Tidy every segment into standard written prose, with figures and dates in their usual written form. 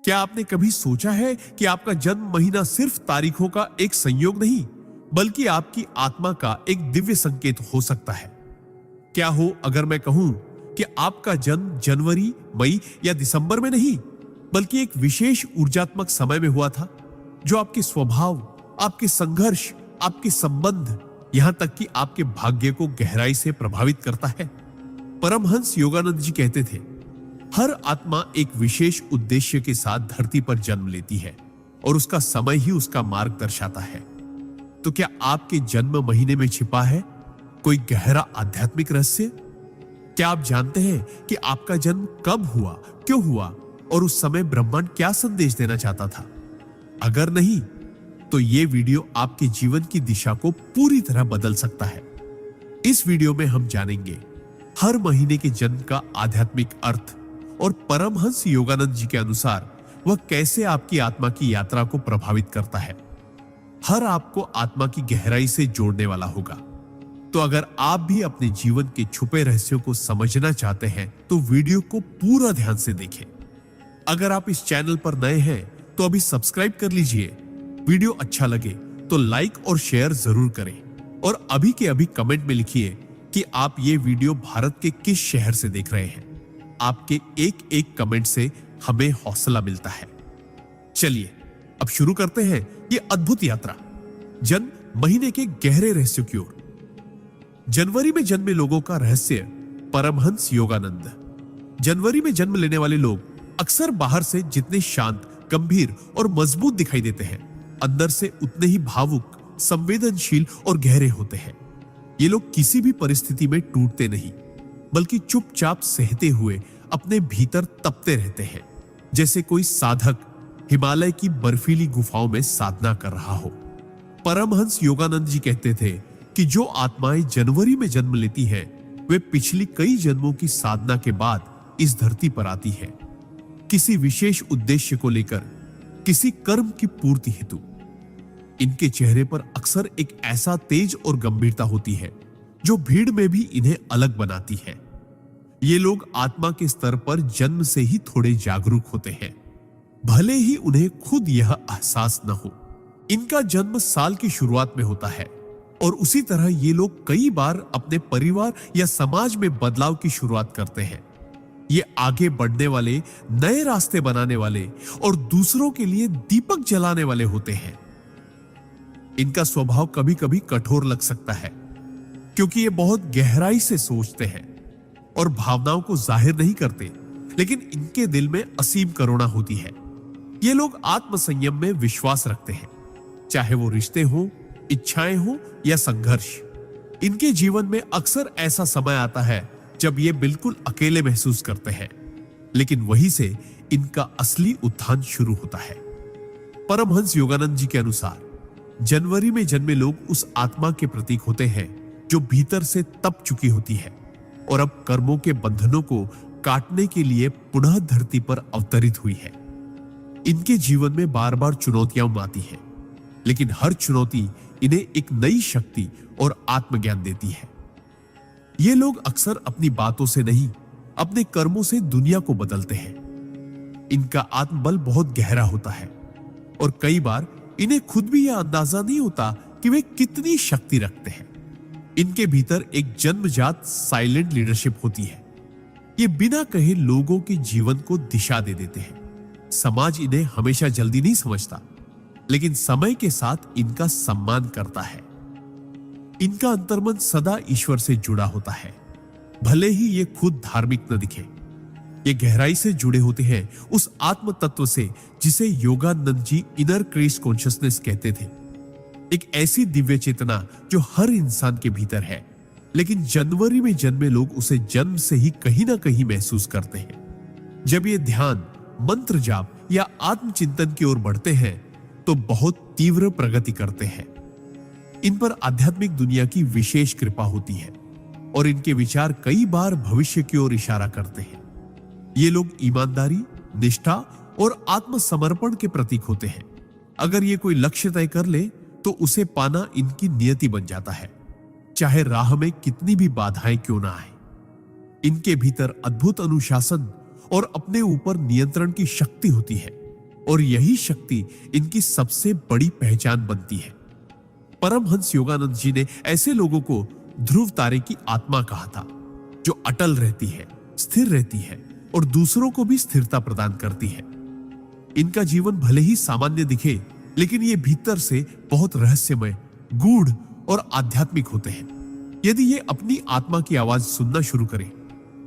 क्या आपने कभी सोचा है कि आपका जन्म महीना सिर्फ तारीखों का एक संयोग नहीं, बल्कि आपकी आत्मा का एक दिव्य संकेत हो सकता है? क्या हो अगर मैं कहूं कि आपका जन्म जनवरी, मई या दिसंबर में नहीं, बल्कि एक विशेष ऊर्जात्मक समय में हुआ था, जो आपके स्वभाव, आपके संघर्ष, आपके संबंध, यहां तक कि आपके भाग्य को गहराई से प्रभावित करता है? परमहंस योगानंद जी कहते थे, हर आत्मा एक विशेष उद्देश्य के साथ धरती पर जन्म लेती है और उसका समय ही उसका मार्ग दर्शाता है। तो क्या आपके जन्म महीने में छिपा है कोई गहरा आध्यात्मिक रहस्य? क्या आप जानते हैं कि आपका जन्म कब हुआ, क्यों हुआ और उस समय ब्रह्मांड क्या संदेश देना चाहता था? अगर नहीं, तो यह वीडियो आपके जीवन की दिशा को पूरी तरह बदल सकता है। इस वीडियो में हम जानेंगे हर महीने के जन्म का आध्यात्मिक अर्थ और परमहंस योगानंद जी के अनुसार वह कैसे आपकी आत्मा की यात्रा को प्रभावित करता है। हर आपको आत्मा की गहराई से जोड़ने वाला होगा। तो अगर आप भी अपने जीवन के छुपे रहस्यों को समझना चाहते हैं तो वीडियो को पूरा ध्यान से देखें। अगर आप इस चैनल पर नए हैं तो अभी सब्सक्राइब कर लीजिए। वीडियो अच्छा लगे तो लाइक और शेयर जरूर करें और अभी के अभी कमेंट में लिखिए कि आप ये वीडियो भारत के किस शहर से देख रहे हैं। आपके एक एक कमेंट से हमें हौसला मिलता है। चलिए अब शुरू करते हैं ये अद्भुत यात्रा जन्म महीने के गहरे रहस्यों की ओर। जनवरी में जन्मे लोगों का रहस्य। परमहंस योगानंद। जनवरी में जन्म लेने वाले लोग अक्सर बाहर से जितने शांत, गंभीर और मजबूत दिखाई देते हैं, अंदर से उतने ही भावुक, संवेदनशील और गहरे होते हैं। ये लोग किसी भी परिस्थिति में टूटते नहीं, बल्कि चुपचाप सहते हुए अपने भीतर तपते रहते हैं, जैसे कोई साधक हिमालय की बर्फीली गुफाओं में साधना कर रहा हो। परमहंस योगानंद जी कहते थे कि जो आत्माएं जनवरी में जन्म लेती हैं, वे पिछली कई जन्मों की साधना के बाद इस धरती पर आती हैं, किसी विशेष उद्देश्य को लेकर, किसी कर्म की पूर्ति हेतु। इनके चेहरे पर अक्सर एक ऐसा तेज और गंभीरता होती है जो भीड़ में भी इन्हें अलग बनाती है। ये लोग आत्मा के स्तर पर जन्म से ही थोड़े जागरूक होते हैं, भले ही उन्हें खुद यह एहसास न हो। इनका जन्म साल की शुरुआत में होता है और उसी तरह ये लोग कई बार अपने परिवार या समाज में बदलाव की शुरुआत करते हैं। ये आगे बढ़ने वाले, नए रास्ते बनाने वाले और दूसरों के लिए दीपक जलाने वाले होते हैं। इनका स्वभाव कभी कभी कठोर लग सकता है, क्योंकि ये बहुत गहराई से सोचते हैं और भावनाओं को जाहिर नहीं करते, लेकिन इनके दिल में असीम करुणा होती है। ये लोग आत्मसंयम में विश्वास रखते हैं, चाहे वो रिश्ते हो, इच्छाएं हो या संघर्ष। इनके जीवन में अक्सर ऐसा समय आता है जब ये बिल्कुल अकेले महसूस करते हैं, लेकिन वहीं से इनका असली उत्थान शुरू होता है। परमहंस योगानंद जी के अनुसार जनवरी में जन्मे लोग उस आत्मा के प्रतीक होते हैं जो भीतर से तप चुकी होती है और अब कर्मों के बंधनों को काटने के लिए पुनः धरती पर अवतरित हुई है। इनके जीवन में बार बार चुनौतियां आती हैं, लेकिन हर चुनौती इन्हें एक नई शक्ति और आत्मज्ञान देती है। ये लोग अक्सर अपनी बातों से नहीं, अपने कर्मों से दुनिया को बदलते हैं। इनका आत्मबल बहुत गहरा होता है और कई बार इन्हें खुद भी यह अंदाजा नहीं होता कि वे कितनी शक्ति रखते हैं। इनके भीतर एक जन्मजात साइलेंट लीडरशिप होती है। ये बिना कहे लोगों के जीवन को दिशा दे देते हैं। समाज इन्हें हमेशा जल्दी नहीं समझता, लेकिन समय के साथ इनका सम्मान करता है। इनका अंतर्मन सदा ईश्वर से जुड़ा होता है, भले ही ये खुद धार्मिक न दिखे। ये गहराई से जुड़े होते हैं उस आत्म तत्व से जिसे Yogananda ji inner Christ consciousness कहते थे। एक ऐसी दिव्य चेतना जो हर इंसान के भीतर है, लेकिन जनवरी में जन्मे लोग उसे जन्म से ही कहीं ना कहीं महसूस करते हैं। जब ये ध्यान, मंत्र जाप या आत्मचिंतन की ओर बढ़ते हैं तो बहुत तीव्र प्रगति करते हैं। इन पर आध्यात्मिक दुनिया की विशेष कृपा होती है और इनके विचार कई बार भविष्य की ओर इशारा करते हैं। ये लोग ईमानदारी, निष्ठा और आत्मसमर्पण के प्रतीक होते हैं। अगर ये कोई लक्ष्य तय कर ले तो उसे पाना इनकी नियति बन जाता है, चाहे राह में कितनी भी बाधाएं क्यों ना आए। इनके भीतर अद्भुत अनुशासन और अपने ऊपर नियंत्रण की शक्ति होती है। और यही शक्ति इनकी सबसे बड़ी पहचान बनती है। परमहंस योगानंद जी ने ऐसे लोगों को ध्रुव तारे की आत्मा कहा था, जो अटल रहती है, स्थिर रहती है और दूसरों को भी स्थिरता प्रदान करती है। इनका जीवन भले ही सामान्य दिखे, लेकिन ये भीतर से बहुत रहस्यमय, गूढ़ और आध्यात्मिक होते हैं। यदि ये अपनी आत्मा की आवाज सुनना शुरू करें,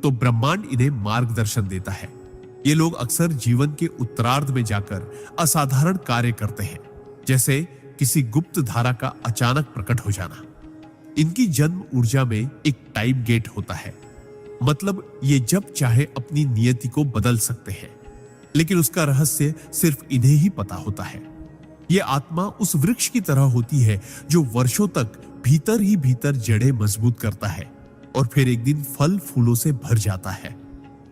तो ब्रह्मांड इन्हें मार्गदर्शन देता है। ये लोग अक्सर जीवन के उत्तरार्ध में जाकर असाधारण कार्य करते हैं, जैसे किसी गुप्त धारा का अचानक प्रकट हो जाना। इनकी जन्म ऊर्जा में एक टाइम गेट होता है, मतलब ये जब चाहे अपनी नियति को बदल सकते हैं, लेकिन उसका रहस्य सिर्फ इन्हें ही पता होता है। ये आत्मा उस वृक्ष की तरह होती है जो वर्षों तक भीतर ही भीतर जड़ें मजबूत करता है और फिर एक दिन फल फूलों से भर जाता है।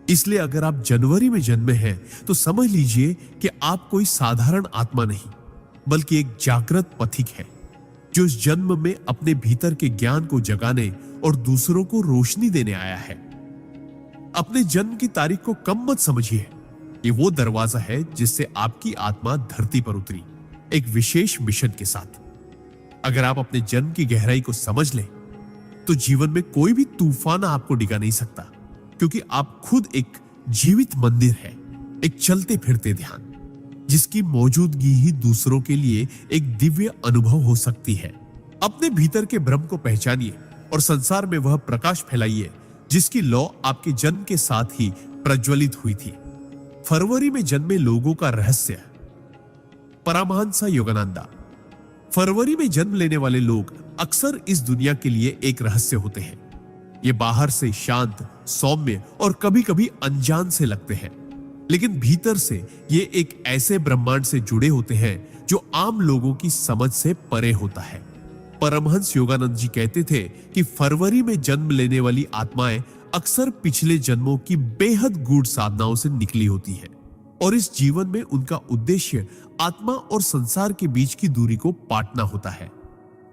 इसलिए अगर आप जनवरी में जन्मे हैं, तो समझ लीजिए कि आप कोई साधारण आत्मा नहीं, बल्कि एक जागृत पथिक है, जो इस जन्म में अपने भीतर के ज्ञान को जगाने और दूसरों को रोशनी देने आया है। अपने जन्म की तारीख को कम मत समझिए। ये वो दरवाजा है जिससे आपकी आत्मा धरती पर उतरी, एक विशेष मिशन के साथ। अगर आप अपने जन्म की गहराई को समझ लें, तो जीवन में कोई भी तूफान आपको डिगा नहीं सकता, क्योंकि आप खुद एक जीवित मंदिर है, एक चलते फिरते ध्यान, जिसकी मौजूदगी ही दूसरों के लिए एक दिव्य अनुभव हो सकती है। अपने भीतर के ब्रह्म को पहचानिए और संसार में वह प्रकाश फैलाइए जिसकी लौ आपके जन्म के साथ ही प्रज्वलित हुई थी। फरवरी में जन्मे लोगों का रहस्य। परमहंस योगानंदा। फरवरी में जन्म लेने वाले लोग अक्सर इस दुनिया के लिए एक रहस्य होते हैं। ये बाहर से शांत, सौम्य और कभी-कभी अनजान से लगते हैं, लेकिन भीतर से ये एक ऐसे ब्रह्मांड से जुड़े होते हैं जो आम लोगों की समझ से परे होता है। परमहंस योगानंद जी कहते थे कि फरवरी में जन्म लेने वाली आत्माएं अक्सर पिछले जन्मों की बेहद गूढ़ साधनाओं से निकली होती है और इस जीवन में उनका उद्देश्य आत्मा और संसार के बीच की दूरी को पाटना होता है।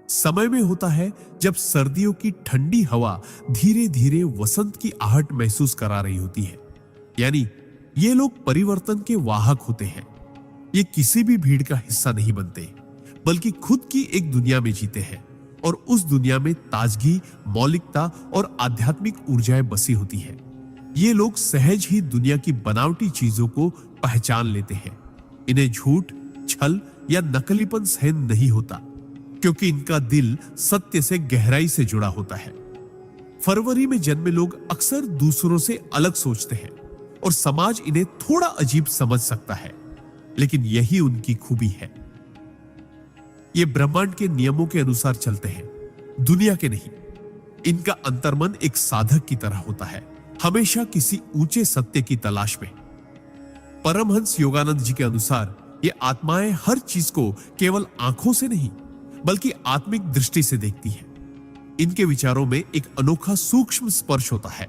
समय में होता है जब सर्दियों की ठंडी हवा धीरे धीरे वसंत की आहट महसूस करा रही होती है। यानी ये लोग परिवर्तन के वाहक होते हैं। ये किसी भी भीड़ का हिस्सा नहीं बनते, बल्कि खुद की एक दुनिया में जीते हैं और उस दुनिया में ताजगी, मौलिकता और आध्यात्मिक ऊर्जाएं बसी होती है। ये लोग सहज ही दुनिया की बनावटी चीजों को पहचान लेते हैं। इन्हें झूठ, छल या नकलीपन सहन नहीं होता, क्योंकि इनका दिल सत्य से गहराई से जुड़ा होता है। फरवरी में जन्मे लोग अक्सर दूसरों से अलग सोचते हैं और समाज इन्हें थोड़ा अजीब समझ सकता है, लेकिन यही उनकी खूबी है। ये ब्रह्मांड के नियमों के अनुसार चलते हैं, दुनिया के नहीं। इनका अंतर्मन एक साधक की तरह होता है, हमेशा किसी ऊंचे सत्य की तलाश में। परमहंस योगानंद जी के अनुसार ये आत्माएं हर चीज को केवल आंखों से नहीं, बल्कि आत्मिक दृष्टि से देखती हैं। इनके विचारों में एक अनोखा सूक्ष्म स्पर्श होता है,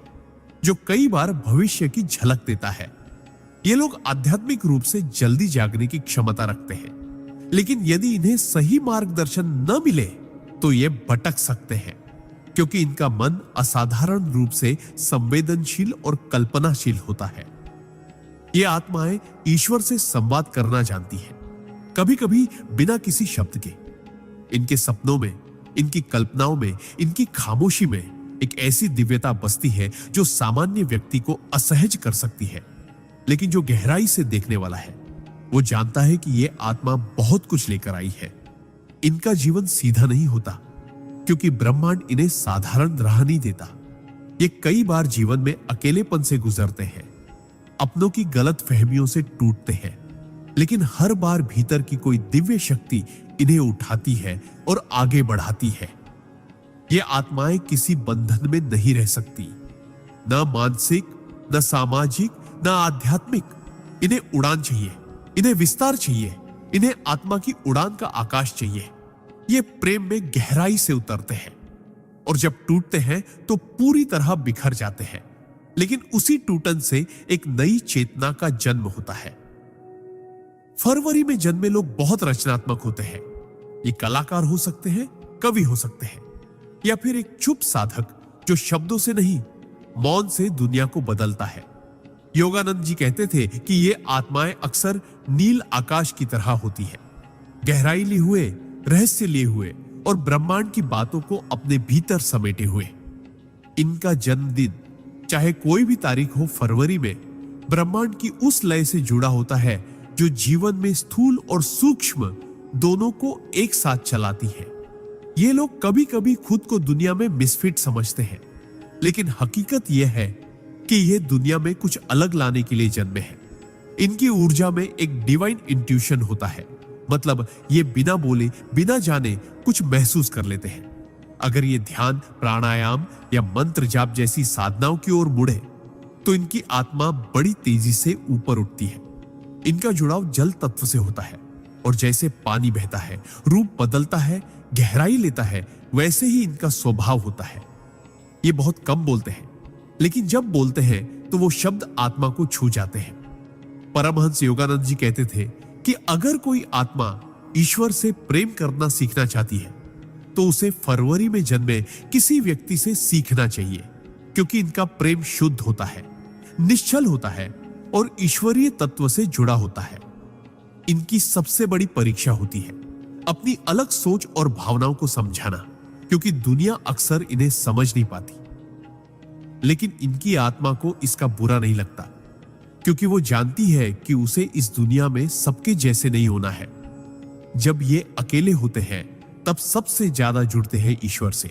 जो कई बार भविष्य की झलक देता है। ये लोग आध्यात्मिक रूप से जल्दी जागने की क्षमता रखते हैं, लेकिन यदि इन्हें सही मार्गदर्शन न मिले तो ये भटक सकते हैं, क्योंकि इनका मन असाधारण रूप से संवेदनशील और कल्पनाशील होता है। ये आत्माएं ईश्वर से संवाद करना जानती हैं, कभी कभी बिना किसी शब्द के। इनके सपनों में, इनकी कल्पनाओं में, इनकी खामोशी में एक ऐसी दिव्यता बसती है जो सामान्य व्यक्ति को असहज कर सकती है। लेकिन जो गहराई से देखने वाला है, वो जानता है कि ये आत्मा बहुत कुछ लेकर आई है। इनका जीवन सीधा नहीं होता, क्योंकि ब्रह्मांड इन्हें साधारण राह नहीं देता। ये कई बार जीवन में अकेलेपन से गुजरते हैं, अपनों की गलत फहमियों से टूटते हैं, लेकिन हर बार भीतर की कोई दिव्य शक्ति इन्हें उठाती है और आगे बढ़ाती है। ये आत्माएं किसी बंधन में नहीं रह सकती, न मानसिक, न सामाजिक, न आध्यात्मिक। इन्हें उड़ान चाहिए, इन्हें विस्तार चाहिए, इन्हें आत्मा की उड़ान का आकाश चाहिए। ये प्रेम में गहराई से उतरते हैं और जब टूटते हैं तो पूरी तरह बिखर जाते हैं, लेकिन उसी टूटन से एक नई चेतना का जन्म होता है। फरवरी में जन्मे लोग बहुत रचनात्मक होते हैं। ये कलाकार हो सकते हैं, कवि हो सकते हैं, या फिर एक चुप साधक जो शब्दों से नहीं, मौन से दुनिया को बदलता है। योगानंद जी कहते थे कि ये आत्माएं अक्सर नील आकाश की तरह होती है, गहराई लिए हुए, रहस्य लिए हुए और ब्रह्मांड की बातों को अपने भीतर समेटे हुए। इनका जन्मदिन चाहे कोई भी तारीख हो फरवरी में, ब्रह्मांड की उस लय से जुड़ा होता है जो जीवन में स्थूल और सूक्ष्म दोनों को एक साथ चलाती है। ये लोग कभी कभी खुद को दुनिया में मिसफिट समझते हैं, लेकिन हकीकत यह है कि ये दुनिया में कुछ अलग लाने के लिए जन्मे हैं। इनकी ऊर्जा में एक डिवाइन इंट्यूशन होता है, मतलब ये बिना बोले बिना जाने कुछ महसूस कर लेते हैं। अगर ये ध्यान, प्राणायाम या मंत्र जाप जैसी साधनाओं की ओर मुड़े तो इनकी आत्मा बड़ी तेजी से ऊपर उठती है। इनका जुड़ाव जल तत्व से होता है और जैसे पानी बहता है, रूप बदलता है, गहराई लेता है, वैसे ही इनका स्वभाव होता है। ये बहुत कम बोलते हैं, लेकिन जब बोलते हैं तो वो शब्द आत्मा को छू जाते हैं। परमहंस योगानंद जी कहते थे कि अगर कोई आत्मा ईश्वर से प्रेम करना सीखना चाहती है तो उसे फरवरी में जन्मे किसी व्यक्ति से सीखना चाहिए, क्योंकि इनका प्रेम शुद्ध होता है, निश्चल होता है और ईश्वरीय तत्व से जुड़ा होता है। इनकी सबसे बड़ी परीक्षा होती है अपनी अलग सोच और भावनाओं को समझाना, क्योंकि दुनिया अक्सर इन्हें समझ नहीं पाती। लेकिन इनकी आत्मा को इसका बुरा नहीं लगता, क्योंकि वो जानती है कि उसे इस दुनिया में सबके जैसे नहीं होना है। जब ये अकेले होते हैं तब सबसे ज्यादा जुड़ते हैं ईश्वर से।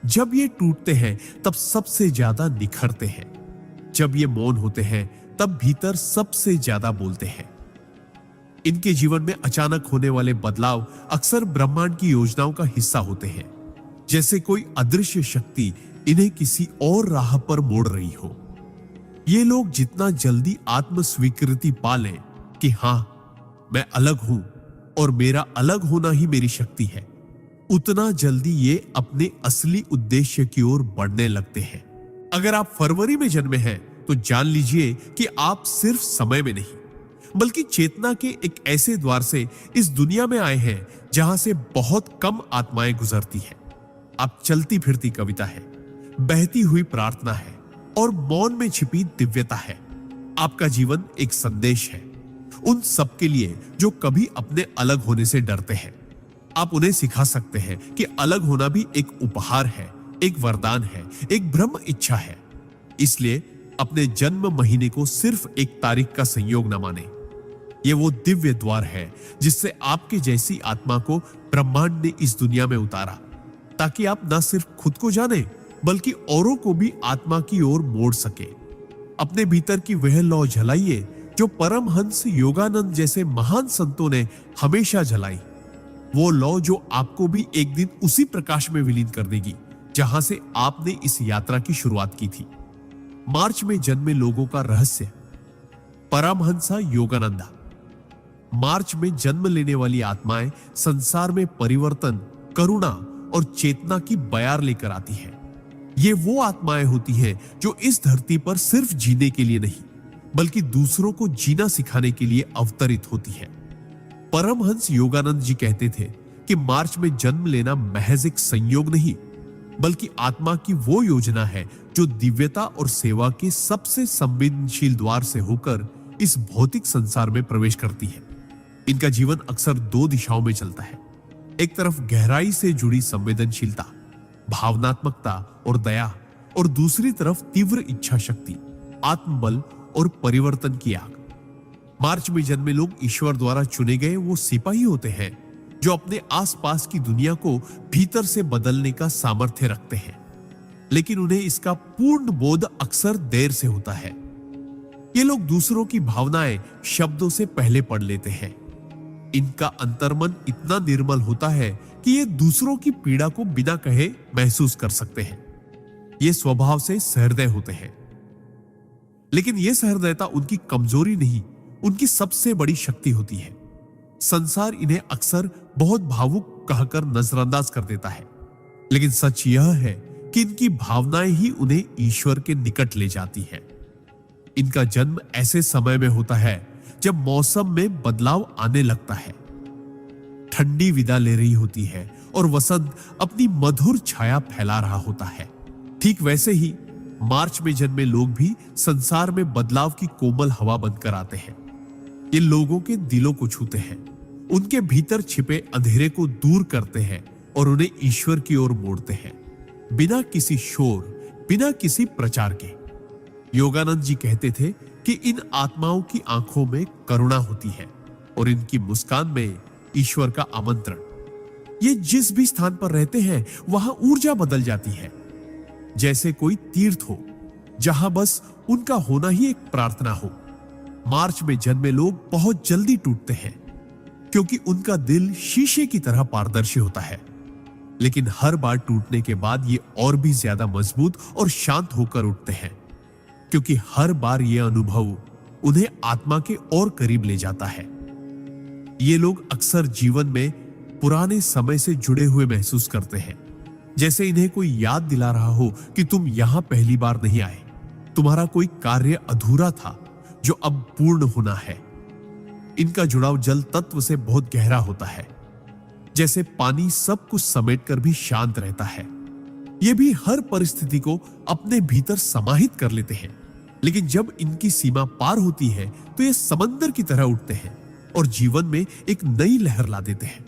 जब ये टूटते हैं तब सबसे ज्यादा निखरते हैं। जब ये मौन होते हैं तब भीतर सबसे ज्यादा बोलते हैं। इनके जीवन में अचानक होने वाले बदलाव अक्सर ब्रह्मांड की योजनाओं का हिस्सा होते हैं, जैसे कोई अदृश्य शक्ति इन्हें किसी और राह पर मोड़ रही हो। ये लोग जितना जल्दी आत्म स्वीकृति पा लें कि हां, मैं अलग हूं और मेरा अलग होना ही मेरी शक्ति है, उतना जल्दी ये अपने असली उद्देश्य की ओर बढ़ने लगते हैं। अगर आप फरवरी में जन्मे हैं तो जान लीजिए कि आप सिर्फ समय में नहीं, बल्कि चेतना के एक ऐसे द्वार से इस दुनिया में आए हैं जहां से बहुत कम आत्माएं गुजरती हैं। आप चलती फिरती कविता है, बहती हुई प्रार्थना है और मौन में छिपी दिव्यता है। आपका जीवन एक संदेश है उन सबके लिए जो कभी अपने अलग होने से डरते हैं। आप उन्हें सिखा सकते हैं कि अलग होना भी एक उपहार है, एक वरदान है, एक ब्रह्म इच्छा है। इसलिए अपने जन्म महीने को सिर्फ एक तारीख का संयोग न माने। ये वो दिव्य द्वार है जिससे आपके जैसी आत्मा को ब्रह्मांड ने इस दुनिया में उतारा, ताकि आप न सिर्फ खुद को जाने बल्कि औरों को भी आत्मा की ओर मोड़ सके। अपने भीतर की वह लौ जलाइए जो परमहंस योगानंद जैसे महान संतों ने हमेशा जलाई। वो लौ जो आपको भी एक दिन उसी प्रकाश में विलीन कर देगी जहां से आपने इस यात्रा की शुरुआत की थी। मार्च में जन्मे लोगों का रहस्य। परमहंसा योगानंदा। मार्च में जन्म लेने वाली आत्माएं संसार में परिवर्तन, करुणा और चेतना की बयार लेकर आती है। ये वो आत्माएं होती हैं जो इस धरती पर सिर्फ जीने के लिए नहीं, बल्कि दूसरों को जीना सिखाने के लिए अवतरित होती है। परमहंस योगानंद जी कहते थे कि मार्च में जन्म लेना महज एक संयोग नहीं, बल्कि आत्मा की वो योजना है जो दिव्यता और सेवा के सबसे संवेदनशील द्वार से होकर इस भौतिक संसार में प्रवेश करती है। इनका जीवन अक्सर दो दिशाओं में चलता है। एक तरफ गहराई से जुड़ी संवेदनशीलता, भावनात्मकता और दया, और दूसरी तरफ तीव्र इच्छा शक्ति, आत्मबल और परिवर्तन की आग। मार्च में जन्मे लोग ईश्वर द्वारा चुने गए वो सिपाही होते हैं जो अपने आसपास की दुनिया को भीतर से बदलने का सामर्थ्य रखते हैं, लेकिन उन्हें इसका पूर्ण बोध अक्सर देर से होता है। ये लोग दूसरों की भावनाएं शब्दों से पहले पढ़ लेते हैं। इनका अंतर्मन इतना निर्मल होता है कि ये दूसरों की पीड़ा को बिना कहे महसूस कर सकते हैं। ये स्वभाव से सहृदय होते हैं, लेकिन यह सहृदयता उनकी कमजोरी नहीं, उनकी सबसे बड़ी शक्ति होती है। संसार इन्हें अक्सर बहुत भावुक कहकर नजरअंदाज कर देता है, लेकिन सच यह है कि इनकी भावनाएं ही उन्हें ईश्वर के निकट ले जाती है। इनका जन्म ऐसे समय में होता है जब मौसम में बदलाव आने लगता है। ठंडी विदा ले रही होती है और वसंत अपनी मधुर छाया फैला रहा होता है। ठीक वैसे ही मार्च में जन्मे लोग भी संसार में बदलाव की कोमल हवा बनकर आते हैं। ये लोगों के दिलों को छूते हैं, उनके भीतर छिपे अंधेरे को दूर करते हैं और उन्हें ईश्वर की ओर मोड़ते हैं, बिना किसी शोर, बिना किसी प्रचार के। योगानंद जी कहते थे कि इन आत्माओं की आंखों में करुणा होती है और इनकी मुस्कान में ईश्वर का आमंत्रण। ये जिस भी स्थान पर रहते हैं वहां ऊर्जा बदल जाती है, जैसे कोई तीर्थ हो जहां बस उनका होना ही एक प्रार्थना हो। मार्च में जन्मे लोग बहुत जल्दी टूटते हैं क्योंकि उनका दिल शीशे की तरह पारदर्शी होता है, लेकिन हर बार टूटने के बाद ये और भी ज्यादा मजबूत और शांत होकर उठते हैं, क्योंकि हर बार यह अनुभव उन्हें आत्मा के और करीब ले जाता है। ये लोग अक्सर जीवन में पुराने समय से जुड़े हुए महसूस करते हैं, जैसे इन्हें कोई याद दिला रहा हो कि तुम यहां पहली बार नहीं आए, तुम्हारा कोई कार्य अधूरा था जो अब पूर्ण होना है। इनका जुड़ाव जल तत्व से बहुत गहरा होता है, जैसे पानी सब कुछ समेटकर भी शांत रहता है। ये भी हर परिस्थिति को अपने भीतर समाहित कर लेते हैं, लेकिन जब इनकी सीमा पार होती है तो ये समंदर की तरह उठते हैं और जीवन में एक नई लहर ला देते हैं।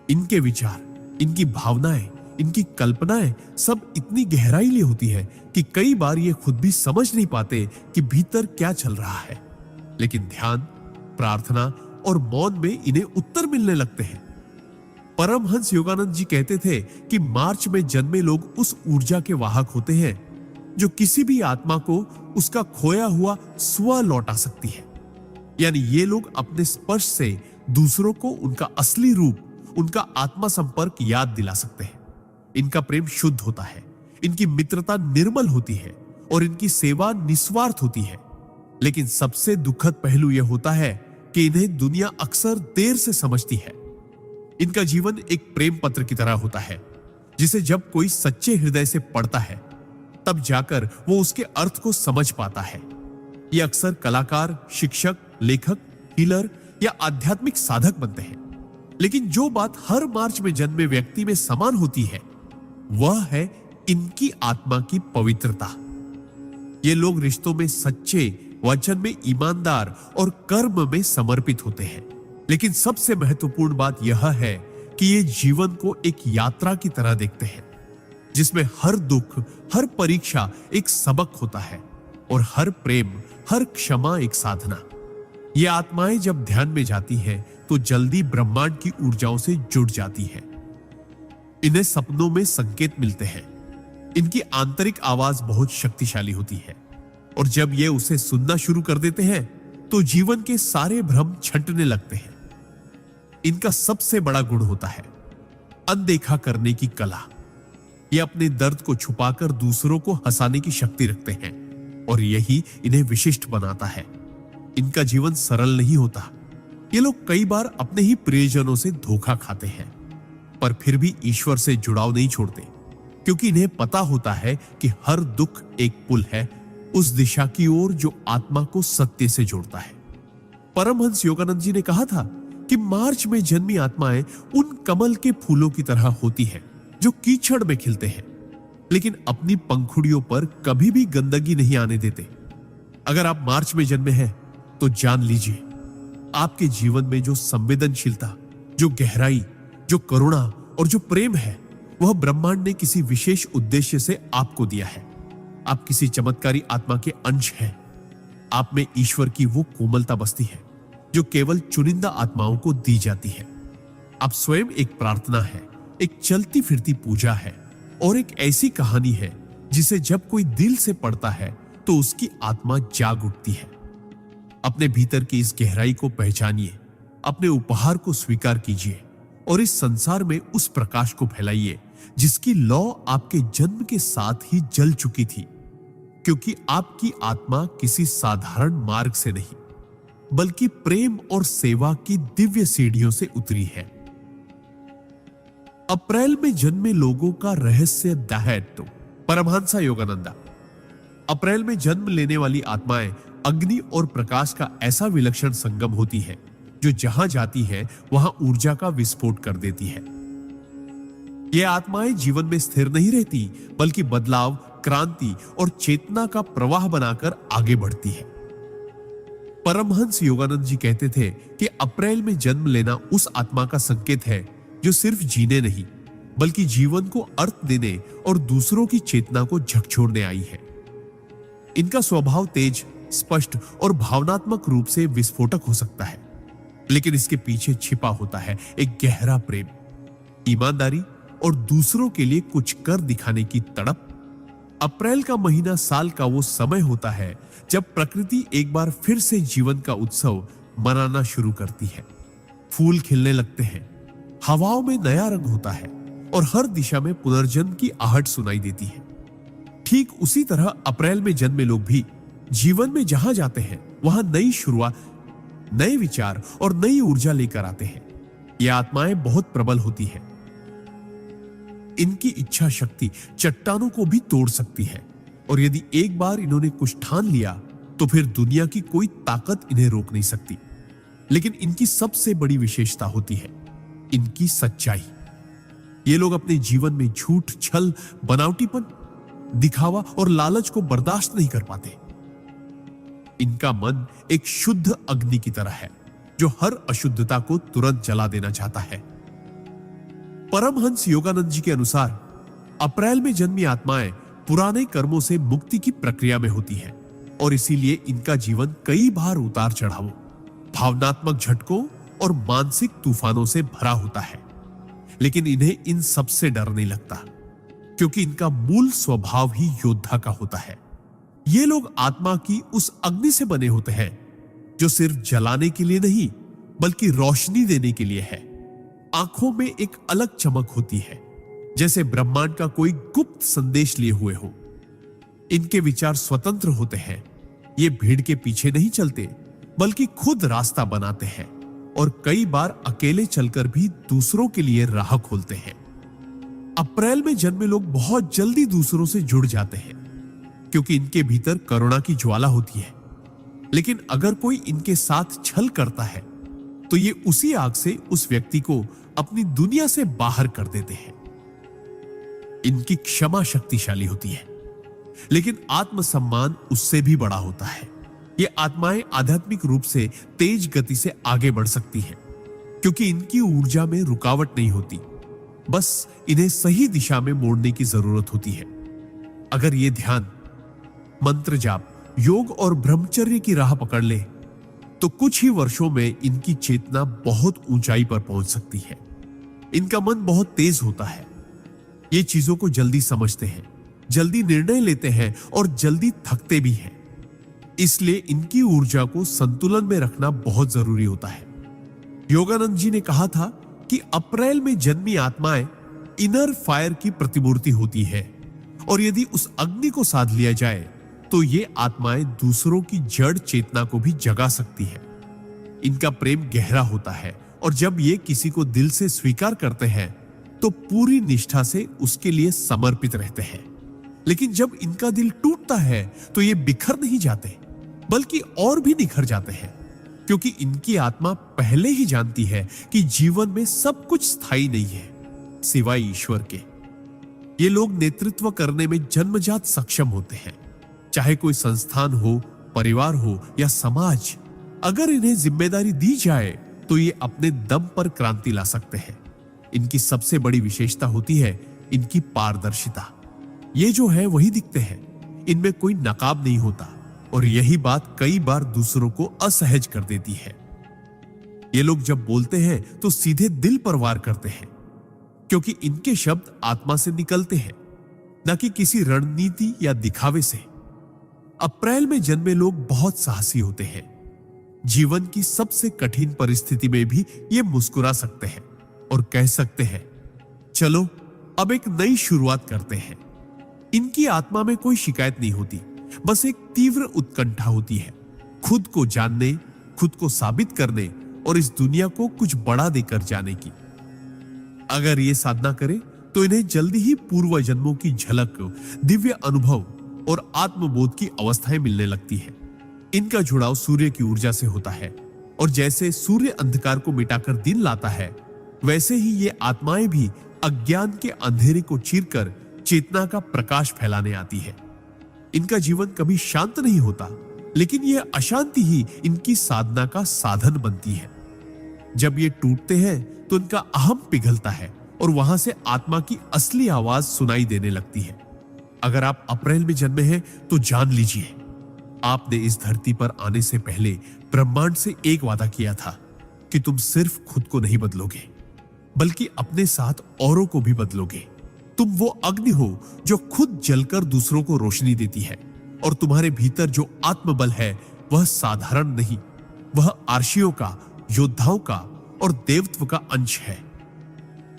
इनके विचार, इनकी भावनाएं, इनकी कल्पनाएं सब इतनी गहराई लिए होती है कि कई बार ये खुद भी समझ नहीं पाते कि भीतर क्या चल रहा है, लेकिन ध्यान, प्रार्थना और मौन में इन्हें उत्तर मिलने लगते हैं। परमहंस योगानंद जी कहते थे कि मार्च में जन्मे लोग उस ऊर्जा के वाहक होते हैं जो किसी भी आत्मा को उसका खोया हुआ स्व लौटा सकती है। यानी ये लोग अपने स्पर्श से दूसरों को उनका असली रूप, उनका आत्मा संपर्क याद दिला सकते हैं। इनका प्रेम शुद्ध होता है, इनकी मित्रता निर्मल होती है और इनकी सेवा निस्वार्थ होती है। लेकिन सबसे दुखद पहलू यह होता है कि इन्हें दुनिया अक्सर देर से समझती है। इनका जीवन एक प्रेम पत्र की तरह होता है, जिसे जब कोई सच्चे हृदय से पढ़ता है तब जाकर वो उसके अर्थ को समझ पाता है। ये अक्सर कलाकार, शिक्षक, लेखक, हीलर या आध्यात्मिक साधक बनते हैं, लेकिन जो बात हर मार्च में जन्मे व्यक्ति में समान होती है वह है इनकी आत्मा की पवित्रता। ये लोग रिश्तों में सच्चे, वचन में ईमानदार और कर्म में समर्पित होते हैं। लेकिन सबसे महत्वपूर्ण बात यह है कि ये जीवन को एक यात्रा की तरह देखते हैं, जिसमें हर दुख, हर परीक्षा एक सबक होता है और हर प्रेम, हर क्षमा एक साधना। ये आत्माएं जब ध्यान में जाती हैं तो जल्दी ब्रह्मांड की ऊर्जाओं से जुड़ जाती हैं। इन्हें सपनों में संकेत मिलते हैं। इनकी आंतरिक आवाज बहुत शक्तिशाली होती है और जब ये उसे सुनना शुरू कर देते हैं तो जीवन के सारे भ्रम छंटने लगते हैं। इनका सबसे बड़ा गुण होता है अनदेखा करने की कला। ये अपने दर्द को छुपाकर दूसरों को हंसाने की शक्ति रखते हैं और यही इन्हें विशिष्ट बनाता है। इनका जीवन सरल नहीं होता। ये लोग कई बार अपने ही प्रियजनों से धोखा खाते हैं, पर फिर भी ईश्वर से जुड़ाव नहीं छोड़ते, क्योंकि इन्हें पता होता है कि हर दुख एक पुल है उस दिशा की ओर जो आत्मा को सत्य से जोड़ता है। परमहंस योगानंद जी ने कहा था कि मार्च में जन्मी आत्माएं उन कमल के फूलों की तरह होती हैं जो कीचड़ में खिलते हैं, लेकिन अपनी पंखुड़ियों पर कभी भी गंदगी नहीं आने देते। अगर आप मार्च में जन्मे हैं तो जान लीजिए, आपके जीवन में जो संवेदनशीलता, जो गहराई, जो करुणा और जो प्रेम है, वह ब्रह्मांड ने किसी विशेष उद्देश्य से आपको दिया है। आप किसी चमत्कारी आत्मा के अंश हैं। आप में ईश्वर की वो कोमलता बसती है जो केवल चुनिंदा आत्माओं को दी जाती है। आप स्वयं एक प्रार्थना है, एक चलती फिरती पूजा है और एक ऐसी कहानी है जिसे जब कोई दिल से पढ़ता है तो उसकी आत्मा जाग उठती है। अपने भीतर की इस गहराई को पहचानिए, अपने उपहार को स्वीकार कीजिए और इस संसार में उस प्रकाश को फैलाइए जिसकी लौ आपके जन्म के साथ ही जल चुकी थी, क्योंकि आपकी आत्मा किसी साधारण मार्ग से नहीं बल्कि प्रेम और सेवा की दिव्य सीढ़ियों से उतरी है। अप्रैल में जन्मे लोगों का रहस्य दाहैत्व। परमहंस योगानंदा। अप्रैल में जन्म लेने वाली आत्माएं अग्नि और प्रकाश का ऐसा विलक्षण संगम होती है जो जहां जाती है वहां ऊर्जा का विस्फोट कर देती है। ये आत्माएं जीवन में स्थिर नहीं रहती बल्कि बदलाव, क्रांति और चेतना का प्रवाह बनाकर आगे बढ़ती है। परमहंस योगानंद जी कहते थे कि अप्रैल में जन्म लेना उस आत्मा का संकेत है जो सिर्फ जीने नहीं बल्कि जीवन को अर्थ देने और दूसरों की चेतना को झकझोरने आई है। इनका स्वभाव तेज, स्पष्ट और भावनात्मक रूप से विस्फोटक हो सकता है, लेकिन इसके पीछे छिपा होता है एक गहरा प्रेम, ईमानदारी और दूसरों के लिए कुछ कर दिखाने की तड़प। अप्रैल का महीना साल का वो समय होता है जब प्रकृति एक बार फिर से जीवन का उत्सव मनाना शुरू करती है। फूल खिलने लगते हैं, हवाओं में नया रंग होता है और हर दिशा में पुनर्जन्म की आहट सुनाई देती है। ठीक उसी तरह अप्रैल में जन्मे लोग भी जीवन में जहां जाते हैं वहां नई शुरुआत, नए विचार और नई ऊर्जा लेकर आते हैं। ये आत्माएं बहुत प्रबल होती हैं। इनकी इच्छा शक्ति चट्टानों को भी तोड़ सकती है और यदि एक बार इन्होंने कुछ ठान लिया तो फिर दुनिया की कोई ताकत इन्हें रोक नहीं सकती। लेकिन इनकी सबसे बड़ी विशेषता होती है इनकी सच्चाई। ये लोग अपने जीवन में झूठ, छल, बनावटीपन, दिखावा और लालच को बर्दाश्त नहीं कर पाते। इनका मन एक शुद्ध अग्नि की तरह है जो हर अशुद्धता को तुरंत जला देना चाहता है। परमहंस योगानंद जी के अनुसार अप्रैल में जन्मी आत्माएं पुराने कर्मों से मुक्ति की प्रक्रिया में होती हैं और इसीलिए इनका जीवन कई बार उतार चढ़ावों, भावनात्मक झटकों और मानसिक तूफानों से भरा होता है। लेकिन इन्हें इन सब से डर नहीं लगता क्योंकि इनका मूल स्वभाव ही योद्धा का होता है। ये लोग आत्मा की उस अग्नि से बने होते हैं जो सिर्फ जलाने के लिए नहीं बल्कि रोशनी देने के लिए है। आंखों में एक अलग चमक होती है, जैसे ब्रह्मांड का कोई गुप्त संदेश लिए हुए हो। इनके विचार स्वतंत्र होते हैं। ये भीड़ के पीछे नहीं चलते बल्कि खुद रास्ता बनाते हैं और कई बार अकेले चलकर भी दूसरों के लिए राह खोलते हैं। अप्रैल में जन्मे लोग बहुत जल्दी दूसरों से जुड़ जाते हैं क्योंकि इनके भीतर करुणा की ज्वाला होती है। लेकिन अगर कोई इनके साथ छल करता है तो ये उसी आग से उस व्यक्ति को अपनी दुनिया से बाहर कर देते हैं। इनकी क्षमा शक्तिशाली होती है, लेकिन आत्मसम्मान उससे भी बड़ा होता है। ये आत्माएं आध्यात्मिक रूप से तेज गति से आगे बढ़ सकती हैं क्योंकि इनकी ऊर्जा में रुकावट नहीं होती, बस इन्हें सही दिशा में मोड़ने की जरूरत होती है। अगर ये ध्यान, मंत्र जाप, योग और ब्रह्मचर्य की राह पकड़ ले तो कुछ ही वर्षों में इनकी चेतना बहुत ऊंचाई पर पहुंच सकती है। इनका मन बहुत तेज होता है। ये चीजों को जल्दी समझते हैं, जल्दी निर्णय लेते हैं और जल्दी थकते भी हैं। इसलिए इनकी ऊर्जा को संतुलन में रखना बहुत जरूरी होता है। योगानंद जी ने कहा था कि अप्रैल में जन्मी आत्माएं इनर फायर की प्रतिमूर्ति होती है और यदि उस अग्नि को साध लिया जाए तो ये आत्माएं दूसरों की जड़ चेतना को भी जगा सकती है। इनका प्रेम गहरा होता है और जब ये किसी को दिल से स्वीकार करते हैं तो पूरी निष्ठा से उसके लिए समर्पित रहते हैं। लेकिन जब इनका दिल टूटता है तो ये बिखर नहीं जाते बल्कि और भी निखर जाते हैं क्योंकि इनकी आत्मा पहले ही जानती है कि जीवन में सब कुछ स्थायी नहीं है सिवाय ईश्वर के। ये लोग नेतृत्व करने में जन्मजात सक्षम होते हैं, चाहे कोई संस्थान हो, परिवार हो या समाज। अगर इन्हें जिम्मेदारी दी जाए तो ये अपने दम पर क्रांति ला सकते हैं। इनकी सबसे बड़ी विशेषता होती है इनकी पारदर्शिता। ये जो है वही दिखते हैं, इनमें कोई नकाब नहीं होता और यही बात कई बार दूसरों को असहज कर देती है। ये लोग जब बोलते हैं तो सीधे दिल पर वार करते हैं क्योंकि इनके शब्द आत्मा से निकलते हैं, न कि किसी रणनीति या दिखावे से। अप्रैल में जन्मे लोग बहुत साहसी होते हैं। जीवन की सबसे कठिन परिस्थिति में भी ये मुस्कुरा सकते हैं और कह सकते हैं, चलो अब एक नई शुरुआत करते हैं। इनकी आत्मा में कोई शिकायत नहीं होती, बस एक तीव्र उत्कंठा होती है, खुद को जानने, खुद को साबित करने और इस दुनिया को कुछ बड़ा देकर जाने की। अगर ये साधना करें तो इन्हें जल्दी ही पूर्व जन्मों की झलक, दिव्य अनुभव और आत्मबोध की अवस्थाएं मिलने लगती है। इनका जुड़ाव सूर्य की ऊर्जा से होता है और जैसे सूर्य अंधकार को मिटाकर दिन लाता है, वैसे ही ये आत्माएं भी अज्ञान के अंधेरे को चीरकर चेतना का प्रकाश फैलाने आती है। इनका जीवन कभी शांत नहीं होता, लेकिन यह अशांति ही इनकी साधना का साधन बनती है। जब ये टूटते हैं तो इनका अहम पिघलता है और वहां से आत्मा की असली आवाज सुनाई देने लगती है। अगर आप अप्रैल में जन्मे हैं तो जान लीजिए, आपने इस धरती पर आने से पहले ब्रह्मांड से एक वादा किया था कि तुम सिर्फ खुद को नहीं बदलोगे, बल्कि अपने साथ औरों को भी बदलोगे। तुम वो अग्नि हो जो खुद जलकर दूसरों को रोशनी देती है, और तुम्हारे भीतर जो आत्मबल है वह साधारण नहीं, वह आर्षियों का, योद्धाओं का और देवत्व का अंश है।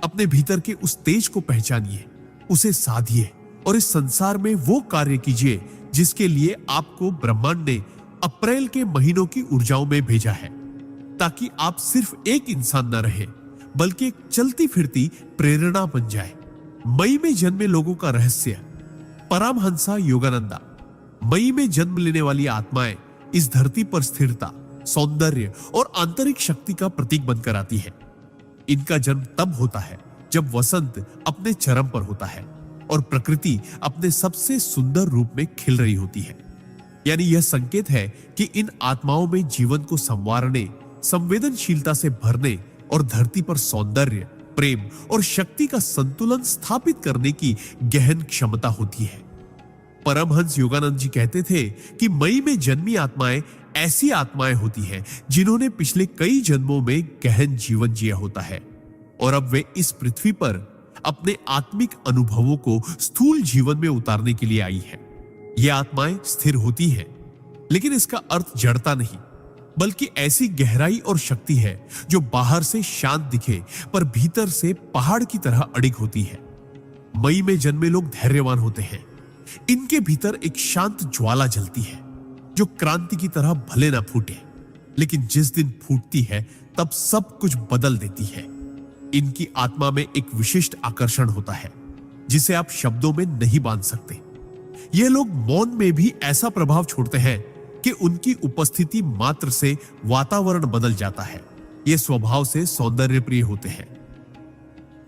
अपने भीतर के उस तेज को पहचानिए, उसे साधिए और इस संसार में वो कार्य कीजिए जिसके लिए आपको ब्रह्मांड ने अप्रैल के महीनों की ऊर्जाओं में भेजा है, ताकि आप सिर्फ एक इंसान न रहे, बल्कि एक चलती फिरती प्रेरणा बन जाए। मई में जन्मे लोगों का रहस्य। परमहंसा योगानंदा। मई में जन्म लेने वाली आत्माएं इस धरती पर स्थिरता, सौंदर्य और आंतरिक शक्ति का प्रतीक बनकर आती है। इनका जन्म तब होता है जब वसंत अपने चरम पर होता है और प्रकृति अपने सबसे सुंदर रूप में खिल रही होती है। यानी यह संकेत है कि इन आत्माओं में जीवन को संवारने, संवेदनशीलता से भरने और धरती पर सौंदर्य, प्रेम और शक्ति का संतुलन स्थापित करने की गहन क्षमता होती है। परमहंस योगानंद जी कहते थे कि मई में जन्मी आत्माएं ऐसी आत्माएं होती हैं जिन्होंने पिछले कई जन्मों में गहन जीवन जिया होता है, और अब वे इस पृथ्वी पर अपने आत्मिक अनुभवों को स्थूल जीवन में उतारने के लिए आई है। ये आत्माएं स्थिर होती हैं, लेकिन इसका अर्थ जड़ता नहीं, बल्कि ऐसी गहराई और शक्ति है जो बाहर से शांत दिखे पर भीतर से पहाड़ की तरह अडिग होती है। मई में जन्मे लोग धैर्यवान होते हैं। इनके भीतर एक शांत ज्वाला जलती है जो क्रांति की तरह भले ना फूटे, लेकिन जिस दिन फूटती है तब सब कुछ बदल देती है। इनकी आत्मा में एक विशिष्ट आकर्षण होता है जिसे आप शब्दों में नहीं बांध सकते। ये लोग मौन में भी ऐसा प्रभाव छोड़ते हैं कि उनकी उपस्थिति मात्र से वातावरण बदल जाता है। ये स्वभाव से सौंदर्य प्रिय होते हैं,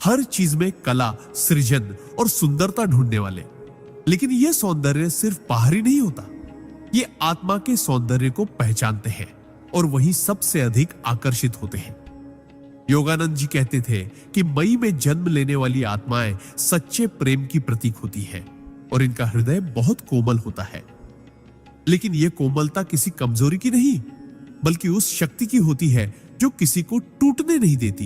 हर चीज में कला, सृजन और सुंदरता ढूंढने वाले। लेकिन यह सौंदर्य सिर्फ बाहरी नहीं होता, ये आत्मा के सौंदर्य को पहचानते हैं और वही सबसे अधिक आकर्षित होते हैं। योगानंद जी कहते थे कि मई में जन्म लेने वाली आत्माएं सच्चे प्रेम की प्रतीक होती है और इनका हृदय बहुत कोमल होता है। लेकिन यह कोमलता किसी कमजोरी की नहीं, बल्कि उस शक्ति की होती है जो किसी को टूटने नहीं देती।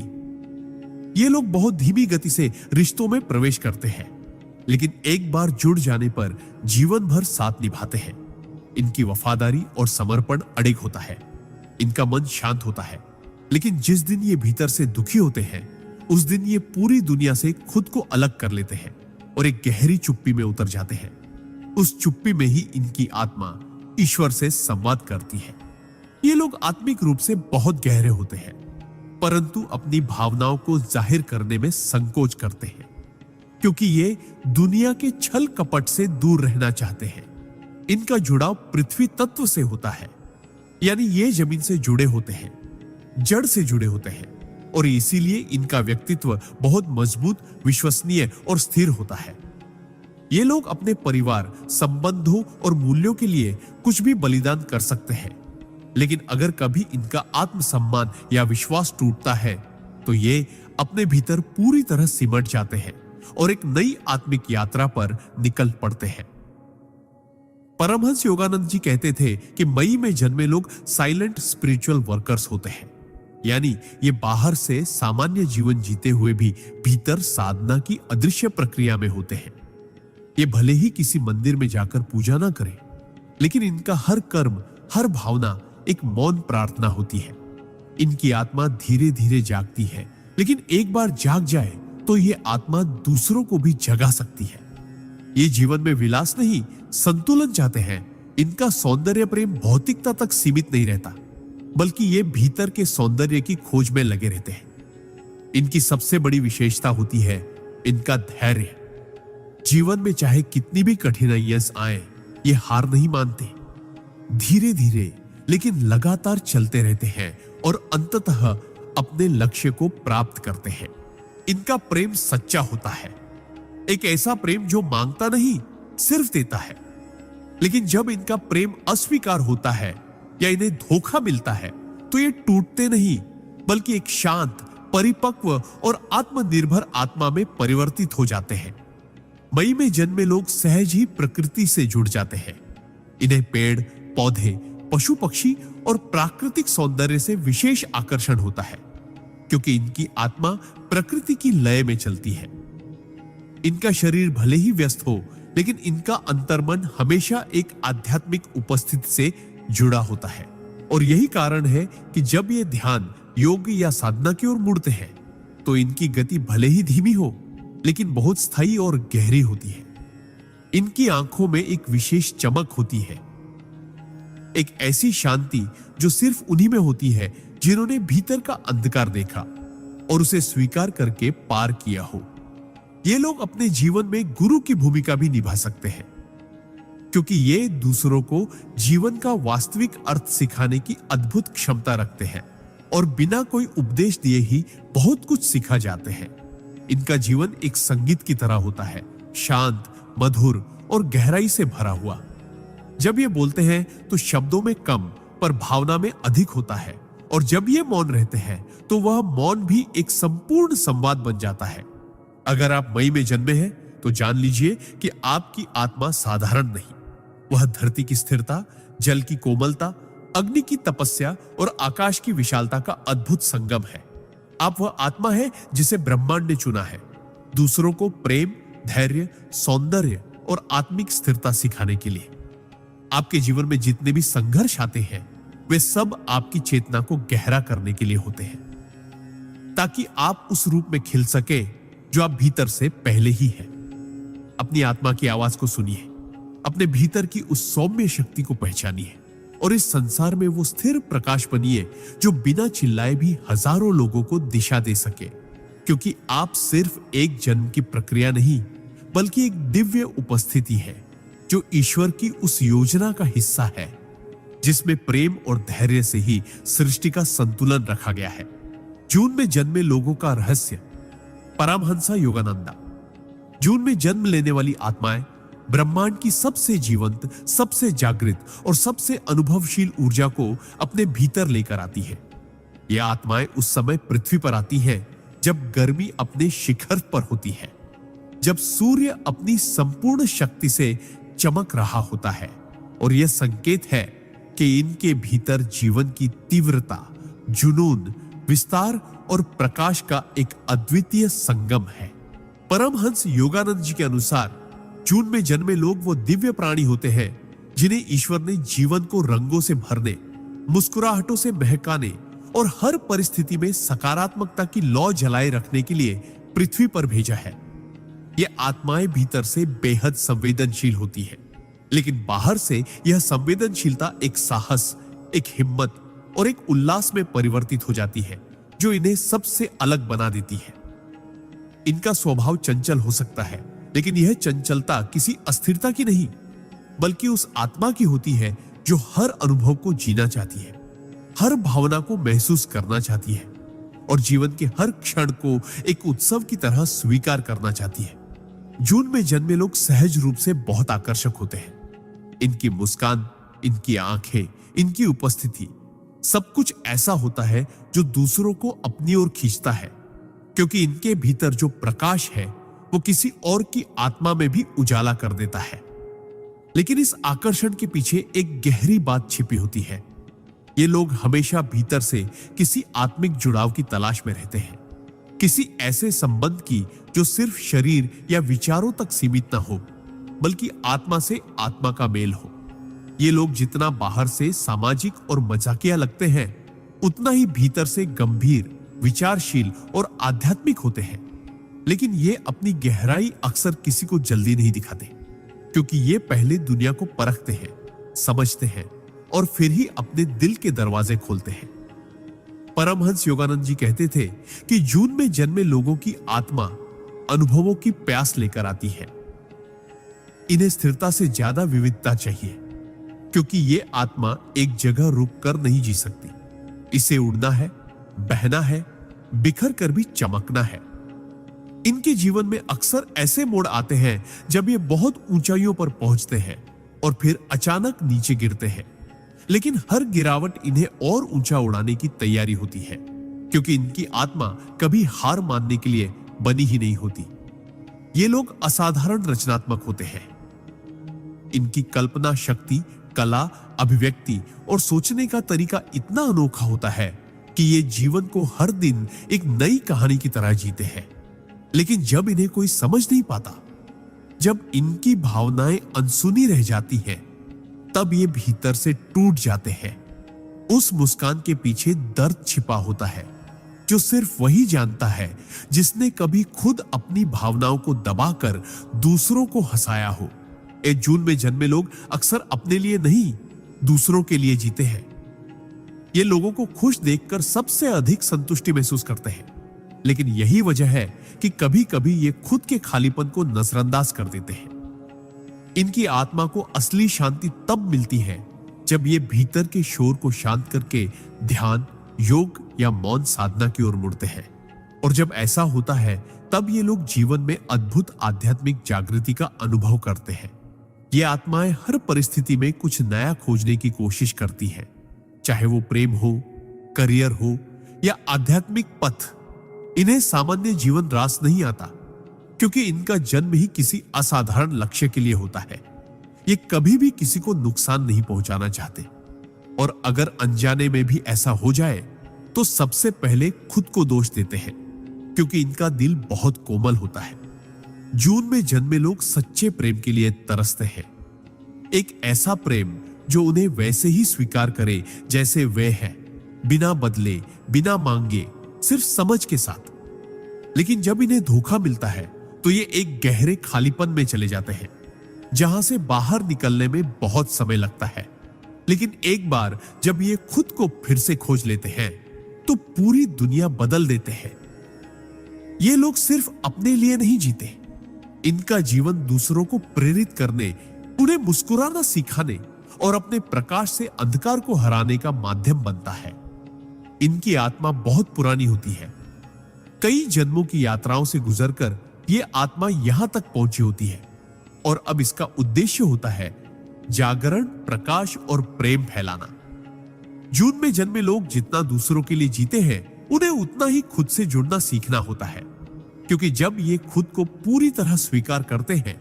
ये लोग बहुत धीमी गति से रिश्तों में प्रवेश करते हैं, लेकिन एक बार जुड़ जाने पर जीवन भर साथ निभाते हैं। इनकी वफादारी और समर्पण अडिग होता है। इनका मन शांत होता है, लेकिन जिस दिन ये भीतर से दुखी होते हैं उस दिन ये पूरी दुनिया से खुद को अलग कर लेते हैं और एक गहरी चुप्पी में उतर जाते हैं। उस चुप्पी में ही इनकी आत्मा ईश्वर से संवाद करती है। ये लोग आत्मिक रूप से बहुत गहरे होते हैं, परंतु अपनी भावनाओं को जाहिर करने में संकोच करते हैं, क्योंकि ये दुनिया के छल कपट से दूर रहना चाहते हैं। इनका जुड़ाव पृथ्वी तत्व से होता है, यानी ये जमीन से जुड़े होते हैं, जड़ से जुड़े होते हैं, और इसीलिए इनका व्यक्तित्व बहुत मजबूत, विश्वसनीय और स्थिर होता है। ये लोग अपने परिवार, संबंधों और मूल्यों के लिए कुछ भी बलिदान कर सकते हैं, लेकिन अगर कभी इनका आत्मसम्मान या विश्वास टूटता है तो ये अपने भीतर पूरी तरह सिमट जाते हैं और एक नई आत्मिक यात्रा पर निकल पड़ते हैं। परमहंस योगानंद जी कहते थे कि मई में जन्मे लोग साइलेंट स्पिरिचुअल वर्कर्स होते हैं, यानी ये बाहर से सामान्य जीवन जीते हुए भी भीतर साधना की अदृश्य प्रक्रिया में होते हैं। ये भले ही किसी मंदिर में जाकर पूजा ना करें, लेकिन इनका हर कर्म, हर भावना एक मौन प्रार्थना होती है। इनकी आत्मा धीरे धीरे जागती है, लेकिन एक बार जाग जाए तो ये आत्मा दूसरों को भी जगा सकती है। ये जीवन में विलास नहीं, संतुलन चाहते हैं। इनका सौंदर्य प्रेम भौतिकता तक सीमित नहीं रहता, बल्कि ये भीतर के सौंदर्य की खोज में लगे रहते हैं। इनकी सबसे बड़ी विशेषता होती है इनका धैर्य। जीवन में चाहे कितनी भी कठिनाइयां आए, ये हार नहीं मानते। धीरे धीरे लेकिन लगातार चलते रहते हैं और अंततः अपने लक्ष्य को प्राप्त करते हैं। इनका प्रेम सच्चा होता है। एक ऐसा प्रेम जो मांगता नहीं, सिर्फ देता है। लेकिन जब इनका प्रेम अस्वीकार होता है या इन्हें धोखा मिलता है, तो ये टूटते नहीं, बल्कि एक शांत, परिपक्व और आत्मनिर्भर आत्मा में परिवर्तित हो जाते हैं। मई में जन्मे लोग सहज ही प्रकृति से जुड़ जाते हैं। इन्हें पेड़, पौधे, पशु पक्षी और प्राकृतिक सौंदर्य से विशेष आकर्षण होता है, क्योंकि इनकी आत्मा प्रकृति की लय में चलती है। इनका शरीर भले ही व्यस्त हो, लेकिन इनका अंतर्मन हमेशा एक आध्यात्मिक उपस्थिति से जुड़ा होता है। और यही कारण है कि जब ये ध्यान, योग या साधना की ओर मुड़ते हैं, तो इनकी गति भले ही धीमी हो, लेकिन बहुत स्थायी और गहरी होती है। इनकी आंखों में एक विशेष चमक होती है, एक ऐसी शांति जो सिर्फ उन्हीं में होती है जिन्होंने भीतर का अंधकार देखा और उसे स्वीकार करके पार किया हो। ये लोग अपने जीवन में गुरु की भूमिका भी निभा सकते हैं, क्योंकि ये दूसरों को जीवन का वास्तविक अर्थ सिखाने की अद्भुत क्षमता रखते हैं और बिना कोई उपदेश दिए ही बहुत कुछ सिखा जाते हैं। इनका जीवन एक संगीत की तरह होता है, शांत, मधुर और गहराई से भरा हुआ। जब ये बोलते हैं तो शब्दों में कम पर भावना में अधिक होता है, और जब ये मौन रहते हैं तो वह मौन भी एक संपूर्ण संवाद बन जाता है। अगर आप मई में जन्मे हैं तो जान लीजिए कि आपकी आत्मा साधारण नहीं, वह धरती की स्थिरता, जल की कोमलता, अग्नि की तपस्या और आकाश की विशालता का अद्भुत संगम है। आप वह आत्मा है जिसे ब्रह्मांड ने चुना है, दूसरों को प्रेम, धैर्य, सौंदर्य और आत्मिक स्थिरता सिखाने के लिए। आपके जीवन में जितने भी संघर्ष आते हैं, वे सब आपकी चेतना को गहरा करने के लिए होते हैं, ताकि आप उस रूप में खिल सके जो आप भीतर से पहले ही है। अपनी आत्मा की आवाज को सुनिए, अपने भीतर की उस सौम्य शक्ति को पहचानिए और इस संसार में वो स्थिर प्रकाश बनिए जो बिना चिल्लाए भी हजारों लोगों को दिशा दे सके। क्योंकि आप सिर्फ एक जन्म की प्रक्रिया नहीं, बल्कि एक दिव्य उपस्थिति है जो ईश्वर की उस योजना का हिस्सा है जिसमें प्रेम और धैर्य से ही सृष्टि का संतुलन रखा गया है। जून में जन्मे लोगों का रहस्य। परमहंसा योगानंदा। जून में जन्म लेने वाली आत्माएं ब्रह्मांड की सबसे जीवंत, सबसे जागृत और सबसे अनुभवशील ऊर्जा को अपने भीतर लेकर आती है। ये आत्माएं उस समय पृथ्वी पर आती हैं जब गर्मी अपने शिखर पर होती है, जब सूर्य अपनी संपूर्ण शक्ति से चमक रहा होता है, और यह संकेत है कि इनके भीतर जीवन की तीव्रता, जुनून, विस्तार और प्रकाश का एक अद्वितीय संगम है। परमहंस योगानंद जी के अनुसार जून में जन्मे लोग वो दिव्य प्राणी होते हैं जिन्हें ईश्वर ने जीवन को रंगों से भरने, मुस्कुराहटों से महकाने और हर परिस्थिति में सकारात्मकता की लौ जलाए रखने के लिए पृथ्वी पर भेजा है। ये आत्माएं भीतर से बेहद संवेदनशील होती है, लेकिन बाहर से यह संवेदनशीलता एक साहस, एक हिम्मत और एक उल्लास में परिवर्तित हो जाती है जो इन्हें सबसे अलग बना देती है। इनका स्वभाव चंचल हो सकता है, लेकिन यह चंचलता किसी अस्थिरता की नहीं, बल्कि उस आत्मा की होती है जो हर अनुभव को जीना चाहती है, हर भावना को महसूस करना चाहती है और जीवन के हर क्षण को एक उत्सव की तरह स्वीकार करना चाहती है। जून में जन्मे लोग सहज रूप से बहुत आकर्षक होते हैं। इनकी मुस्कान, इनकी आंखें, इनकी उपस्थिति, सब कुछ ऐसा होता है जो दूसरों को अपनी ओर खींचता है, क्योंकि इनके भीतर जो प्रकाश है वो किसी और की आत्मा में भी उजाला कर देता है। लेकिन इस आकर्षण के पीछे एक गहरी बात छिपी होती है। ये लोग हमेशा भीतर से किसी आत्मिक जुड़ाव की तलाश में रहते हैं, किसी ऐसे संबंध की जो सिर्फ शरीर या विचारों तक सीमित ना हो, बल्कि आत्मा से आत्मा का मेल हो। ये लोग जितना बाहर से सामाजिक और मजाकिया लगते हैं, उतना ही भीतर से गंभीर, विचारशील और आध्यात्मिक होते हैं। लेकिन ये अपनी गहराई अक्सर किसी को जल्दी नहीं दिखाते, क्योंकि ये पहले दुनिया को परखते हैं, समझते हैं और फिर ही अपने दिल के दरवाजे खोलते हैं। परमहंस योगानंद जी कहते थे कि जून में जन्मे लोगों की आत्मा अनुभवों की प्यास लेकर आती है। इन्हें स्थिरता से ज्यादा विविधता चाहिए, क्योंकि ये आत्मा एक जगह रुक कर नहीं जी सकती। इसे उड़ना है, बहना है, बिखर कर भी चमकना है। इनके जीवन में अक्सर ऐसे मोड़ आते हैं जब ये बहुत ऊंचाइयों पर पहुंचते हैं और फिर अचानक नीचे गिरते हैं। लेकिन हर गिरावट इन्हें और ऊंचा उड़ाने की तैयारी होती है, क्योंकि इनकी आत्मा कभी हार मानने के लिए बनी ही नहीं होती। ये लोग असाधारण रचनात्मक होते हैं। इनकी कल्पना शक्ति, कला, अभिव्यक्ति और सोचने का तरीका इतना अनोखा होता है कि ये जीवन को हर दिन एक नई कहानी की तरह जीते हैं। लेकिन जब इन्हें कोई समझ नहीं पाता, जब इनकी भावनाएं अनसुनी रह जाती हैं, तब ये भीतर से टूट जाते हैं। उस मुस्कान के पीछे दर्द छिपा होता है, जो सिर्फ वही जानता है जिसने कभी खुद अपनी भावनाओं को दबाकर दूसरों को हंसाया हो। एक जून में जन्मे लोग अक्सर अपने लिए नहीं, दूसरों के लिए जीते हैं। ये लोगों को खुश देखकर सबसे अधिक संतुष्टि महसूस करते हैं। लेकिन यही वजह है कि कभी कभी ये खुद के खालीपन को नजरअंदाज कर देते हैं। इनकी आत्मा को असली शांति तब मिलती है जब ये भीतर के शोर को शांत करके ध्यान, योग या मौन साधना की ओर मुड़ते हैं। और जब ऐसा होता है, तब ये लोग जीवन में अद्भुत आध्यात्मिक जागृति का अनुभव करते हैं। ये आत्माएं हर परिस्थिति में कुछ नया खोजने की कोशिश करती हैं, चाहे वो प्रेम हो, करियर हो या आध्यात्मिक पथ। इन्हें सामान्य जीवन रास नहीं आता, क्योंकि इनका जन्म ही किसी असाधारण लक्ष्य के लिए होता है। ये कभी भी किसी को नुकसान नहीं पहुंचाना चाहते, और अगर अनजाने में भी ऐसा हो जाए तो सबसे पहले खुद को दोष देते हैं, क्योंकि इनका दिल बहुत कोमल होता है। जून में जन्मे लोग सच्चे प्रेम के लिए तरसते हैं। एक ऐसा प्रेम जो उन्हें वैसे ही स्वीकार करे जैसे वे हैं, बिना बदले, बिना मांगे, सिर्फ समझ के साथ। लेकिन जब इन्हें धोखा मिलता है तो ये एक गहरे खालीपन में चले जाते हैं, जहां से बाहर निकलने में बहुत समय लगता है। लेकिन एक बार जब ये खुद को फिर से खोज लेते हैं तो पूरी दुनिया बदल देते हैं। ये लोग सिर्फ अपने लिए नहीं जीते, इनका जीवन दूसरों को प्रेरित करने, उन्हें मुस्कुराना सिखाने और अपने प्रकाश से अंधकार को हराने का माध्यम बनता है। इनकी आत्मा बहुत पुरानी होती है। कई जन्मों की यात्राओं से गुजरकर यह आत्मा यहां तक पहुंची होती है, और अब इसका उद्देश्य होता है जागरण, प्रकाश और प्रेम फैलाना। जून में जन्मे लोग जितना दूसरों के लिए जीते हैं, उन्हें उतना ही खुद से जुड़ना सीखना होता है, क्योंकि जब ये खुद को पूरी तरह स्वीकार करते हैं,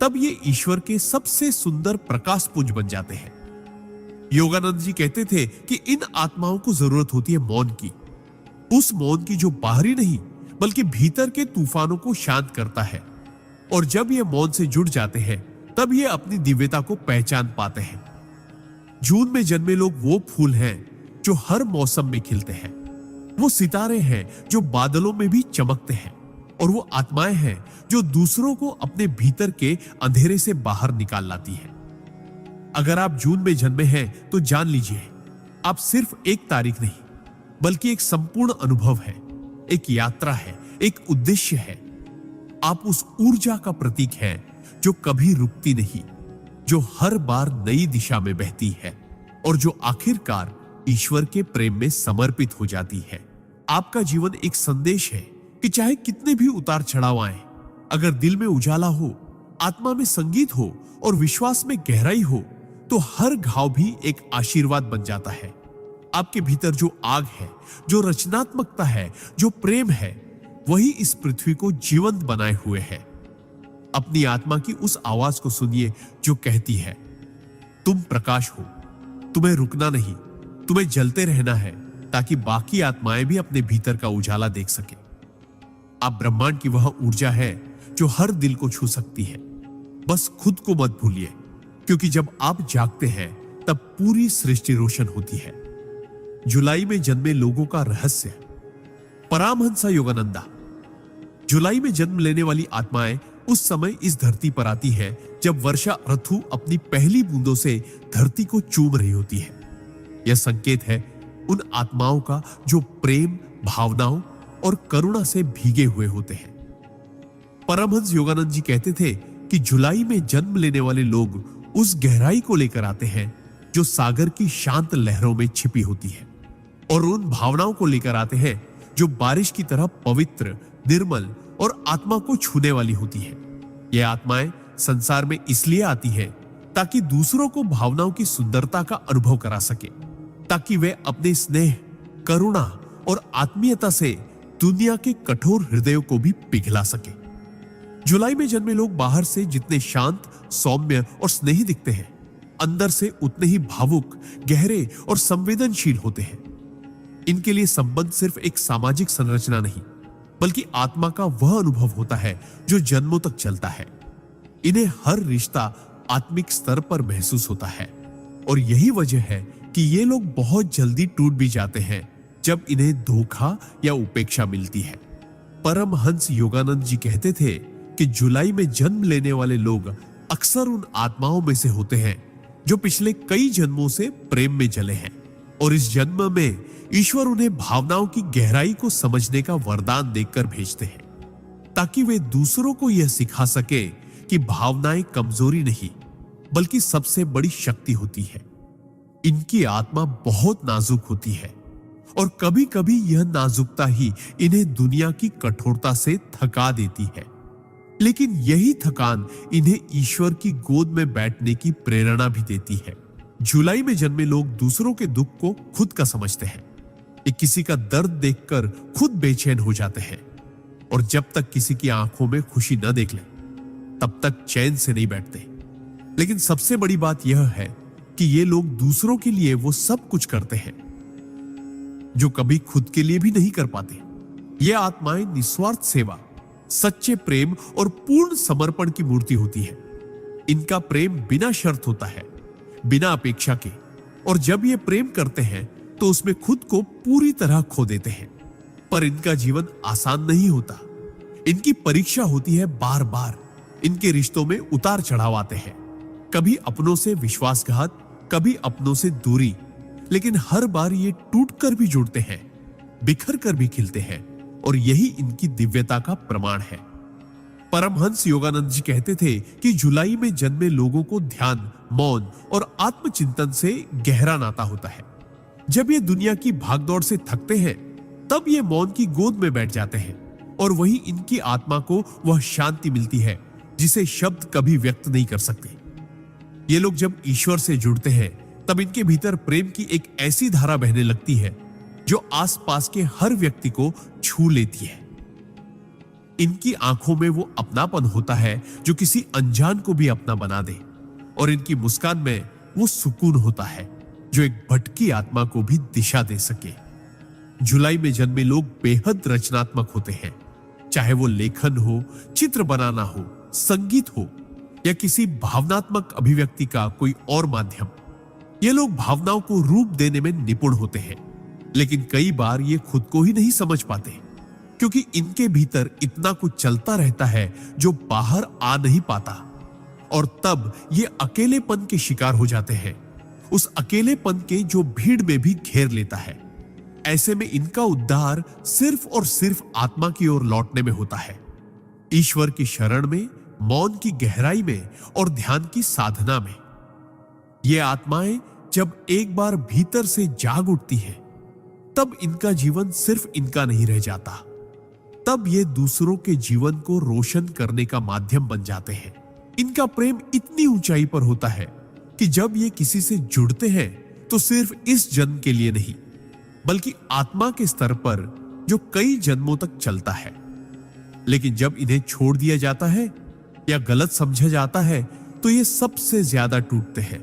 तब ये ईश्वर के सबसे सुंदर प्रकाश पुंज बन जाते हैं। योगानंद जी कहते थे कि इन आत्माओं को जरूरत होती है मौन की, उस मौन की जो बाहरी नहीं बल्कि भीतर के तूफानों को शांत करता है। और जब ये मौन से जुड़ जाते हैं, तब ये अपनी दिव्यता को पहचान पाते हैं। जून में जन्मे लोग वो फूल हैं जो हर मौसम में खिलते हैं, वो सितारे हैं जो बादलों में भी चमकते हैं, और वो आत्माएं हैं जो दूसरों को अपने भीतर के अंधेरे से बाहर निकाल लाती हैं। अगर आप जून में जन्मे हैं तो जान लीजिए, आप सिर्फ एक तारीख नहीं बल्कि एक संपूर्ण अनुभव है, एक यात्रा है, एक उद्देश्य है। आप उस ऊर्जा का प्रतीक हैं जो कभी रुकती नहीं, जो हर बार नई दिशा में बहती है और जो आखिरकार ईश्वर के प्रेम में समर्पित हो जाती है। आपका जीवन एक संदेश है कि चाहे कितने भी उतार चढ़ाव आए, अगर दिल में उजाला हो, आत्मा में संगीत हो और विश्वास में गहराई हो, तो हर घाव भी एक आशीर्वाद बन जाता है। आपके भीतर जो आग है, जो रचनात्मकता है, जो प्रेम है, वही इस पृथ्वी को जीवंत बनाए हुए है। अपनी आत्मा की उस आवाज को सुनिए जो कहती है, तुम प्रकाश हो, तुम्हें रुकना नहीं, तुम्हें जलते रहना है, ताकि बाकी आत्माएं भी अपने भीतर का उजाला देख सके। आप ब्रह्मांड की वह ऊर्जा है जो हर दिल को छू सकती है। बस खुद को मत भूलिए, क्योंकि जब आप जागते हैं तब पूरी सृष्टि रोशन होती है। जुलाई में जन्मे लोगों का रहस्य। परमहंस योगानंदा। जुलाई में जन्म लेने वाली आत्माएं उस समय इस धरती पर आती है जब वर्षा ऋतु अपनी पहली बूंदों से धरती को चूम रही होती है। यह संकेत है उन आत्माओं का जो प्रेम, भावनाओं और करुणा से भीगे हुए होते हैं। परमहंस योगानंद जी कहते थे कि जुलाई में जन्म लेने वाले लोग उस गहराई को लेकर आते हैं जो सागर की शांत लहरों में छिपी होती है, और उन भावनाओं को लेकर आते हैं जो बारिश की तरह पवित्र, निर्मल और आत्मा को छूने वाली होती है। ये आत्माएं संसार में इसलिए आती है ताकि दूसरों को भावनाओं की सुंदरता का अनुभव करा सके, ताकि वे अपने स्नेह, करुणा और आत्मीयता से दुनिया के कठोर हृदयों को भी पिघला सके। जुलाई में जन्मे लोग बाहर से जितने शांत, सौम्य और स्नेही दिखते हैं, अंदर से उतने ही भावुक, गहरे और संवेदनशील होते हैं। इनके लिए संबंध सिर्फ एक सामाजिक संरचना नहीं, बल्कि आत्मा का वह अनुभव होता है जो जन्मों तक चलता है। इन्हें हर रिश्ता आत्मिक स्तर पर महसूस होता है, और यही वजह है कि ये लोग बहुत जल्दी टूट भी जाते हैं जब इन्हें धोखा या उपेक्षा मिलती है। परमहंस योगानंद जी कहते थे कि जुलाई में जन्म लेने वाले लोग अक्सर उन आत्माओं में से होते हैं जो पिछले कई जन्मों से प्रेम में जले हैं, और इस जन्म में ईश्वर उन्हें भावनाओं की गहराई को समझने का वरदान देकर भेजते हैं, ताकि वे दूसरों को यह सिखा सके कि भावनाएं कमजोरी नहीं, बल्कि सबसे बड़ी शक्ति होती है। इनकी आत्मा बहुत नाजुक होती है, और कभी कभी यह नाजुकता ही इन्हें दुनिया की कठोरता से थका देती है। लेकिन यही थकान इन्हें ईश्वर की गोद में बैठने की प्रेरणा भी देती है। जुलाई में जन्मे लोग दूसरों के दुख को खुद का समझते हैं। ये किसी का दर्द देखकर खुद बेचैन हो जाते हैं, और जब तक किसी की आंखों में खुशी न देख ले, तब तक चैन से नहीं बैठते। लेकिन सबसे बड़ी बात यह है कि ये लोग दूसरों के लिए वो सब कुछ करते हैं जो कभी खुद के लिए भी नहीं कर पाते। ये आत्माएं निस्वार्थ सेवा, सच्चे प्रेम और पूर्ण समर्पण की मूर्ति होती है। इनका प्रेम बिना शर्त होता है, बिना अपेक्षा के, और जब ये प्रेम करते हैं तो उसमें खुद को पूरी तरह खो देते हैं। पर इनका जीवन आसान नहीं होता। इनकी परीक्षा होती है बार बार। इनके रिश्तों में उतार चढ़ाव आते हैं, कभी अपनों से विश्वासघात, कभी अपनों से दूरी, लेकिन हर बार ये टूटकर भी जुड़ते हैं, बिखर कर भी खिलते हैं, और यही इनकी दिव्यता का प्रमाण है। परमहंस योगानंद जी कहते थे कि जुलाई में जन्मे लोगों को ध्यान, मौन और आत्मचिंतन से गहरा नाता होता है। जब ये दुनिया की भागदौड़ से थकते हैं, तब ये मौन की गोद में बैठ जाते हैं, और वही इनकी आत्मा को वह शांति मिलती है जिसे शब्द कभी व्यक्त नहीं कर सकते। ये लोग जब ईश्वर से जुड़ते हैं, तब इनके भीतर प्रेम की एक ऐसी धारा बहने लगती है जो आसपास के हर व्यक्ति को छू लेती है। इनकी आंखों में वो अपनापन होता है जो किसी अनजान को भी अपना बना दे, और इनकी मुस्कान में वो सुकून होता है जो एक भटकी आत्मा को भी दिशा दे सके। जुलाई में जन्मे लोग बेहद रचनात्मक होते हैं, चाहे वो लेखन हो, चित्र बनाना हो, संगीत हो, या किसी भावनात्मक अभिव्यक्ति का कोई और माध्यम। ये लोग भावनाओं को रूप देने में निपुण होते हैं, लेकिन कई बार ये खुद को ही नहीं समझ पाते, क्योंकि इनके भीतर इतना कुछ चलता रहता है जो बाहर आ नहीं पाता, और तब ये अकेलेपन के शिकार हो जाते हैं, उस अकेलेपन के जो भीड़ में भी घेर लेता है। ऐसे में इनका उद्धार सिर्फ और सिर्फ आत्मा की ओर लौटने में होता है, ईश्वर की शरण में, मौन की गहराई में और ध्यान की साधना में। ये आत्माएं जब एक बार भीतर से जाग उठती हैं, तब इनका जीवन सिर्फ इनका नहीं रह जाता, तब ये दूसरों के जीवन को रोशन करने का माध्यम बन जाते हैं। इनका प्रेम इतनी ऊंचाई पर होता है कि जब ये किसी से जुड़ते हैं तो सिर्फ इस जन्म के लिए नहीं, बल्कि आत्मा के स्तर पर जो कई जन्मों तक चलता है। लेकिन जब इन्हें छोड़ दिया जाता है या गलत समझा जाता है, तो ये सबसे ज्यादा टूटते हैं,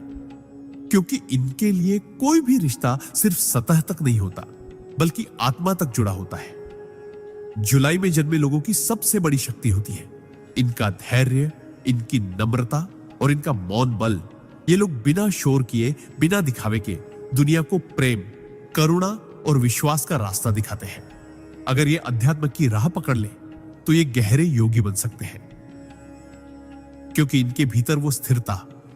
क्योंकि इनके लिए कोई भी रिश्ता सिर्फ सतह तक नहीं होता, बल्कि आत्मा तक जुड़ा होता है। जुलाई में जन्मे लोगों की सबसे बड़ी शक्ति होती है इनका धैर्य, इनकी नम्रता और इनका मौन बल। ये लोग बिना शोर किए, बिना दिखावे के दुनिया को प्रेम, करुणा और विश्वास का रास्ता दिखाते हैं। अगर ये अध्यात्म की राह पकड़ ले तो ये गहरे योगी बन सकते हैं, क्योंकि इनके भीतर वो स्थिरता,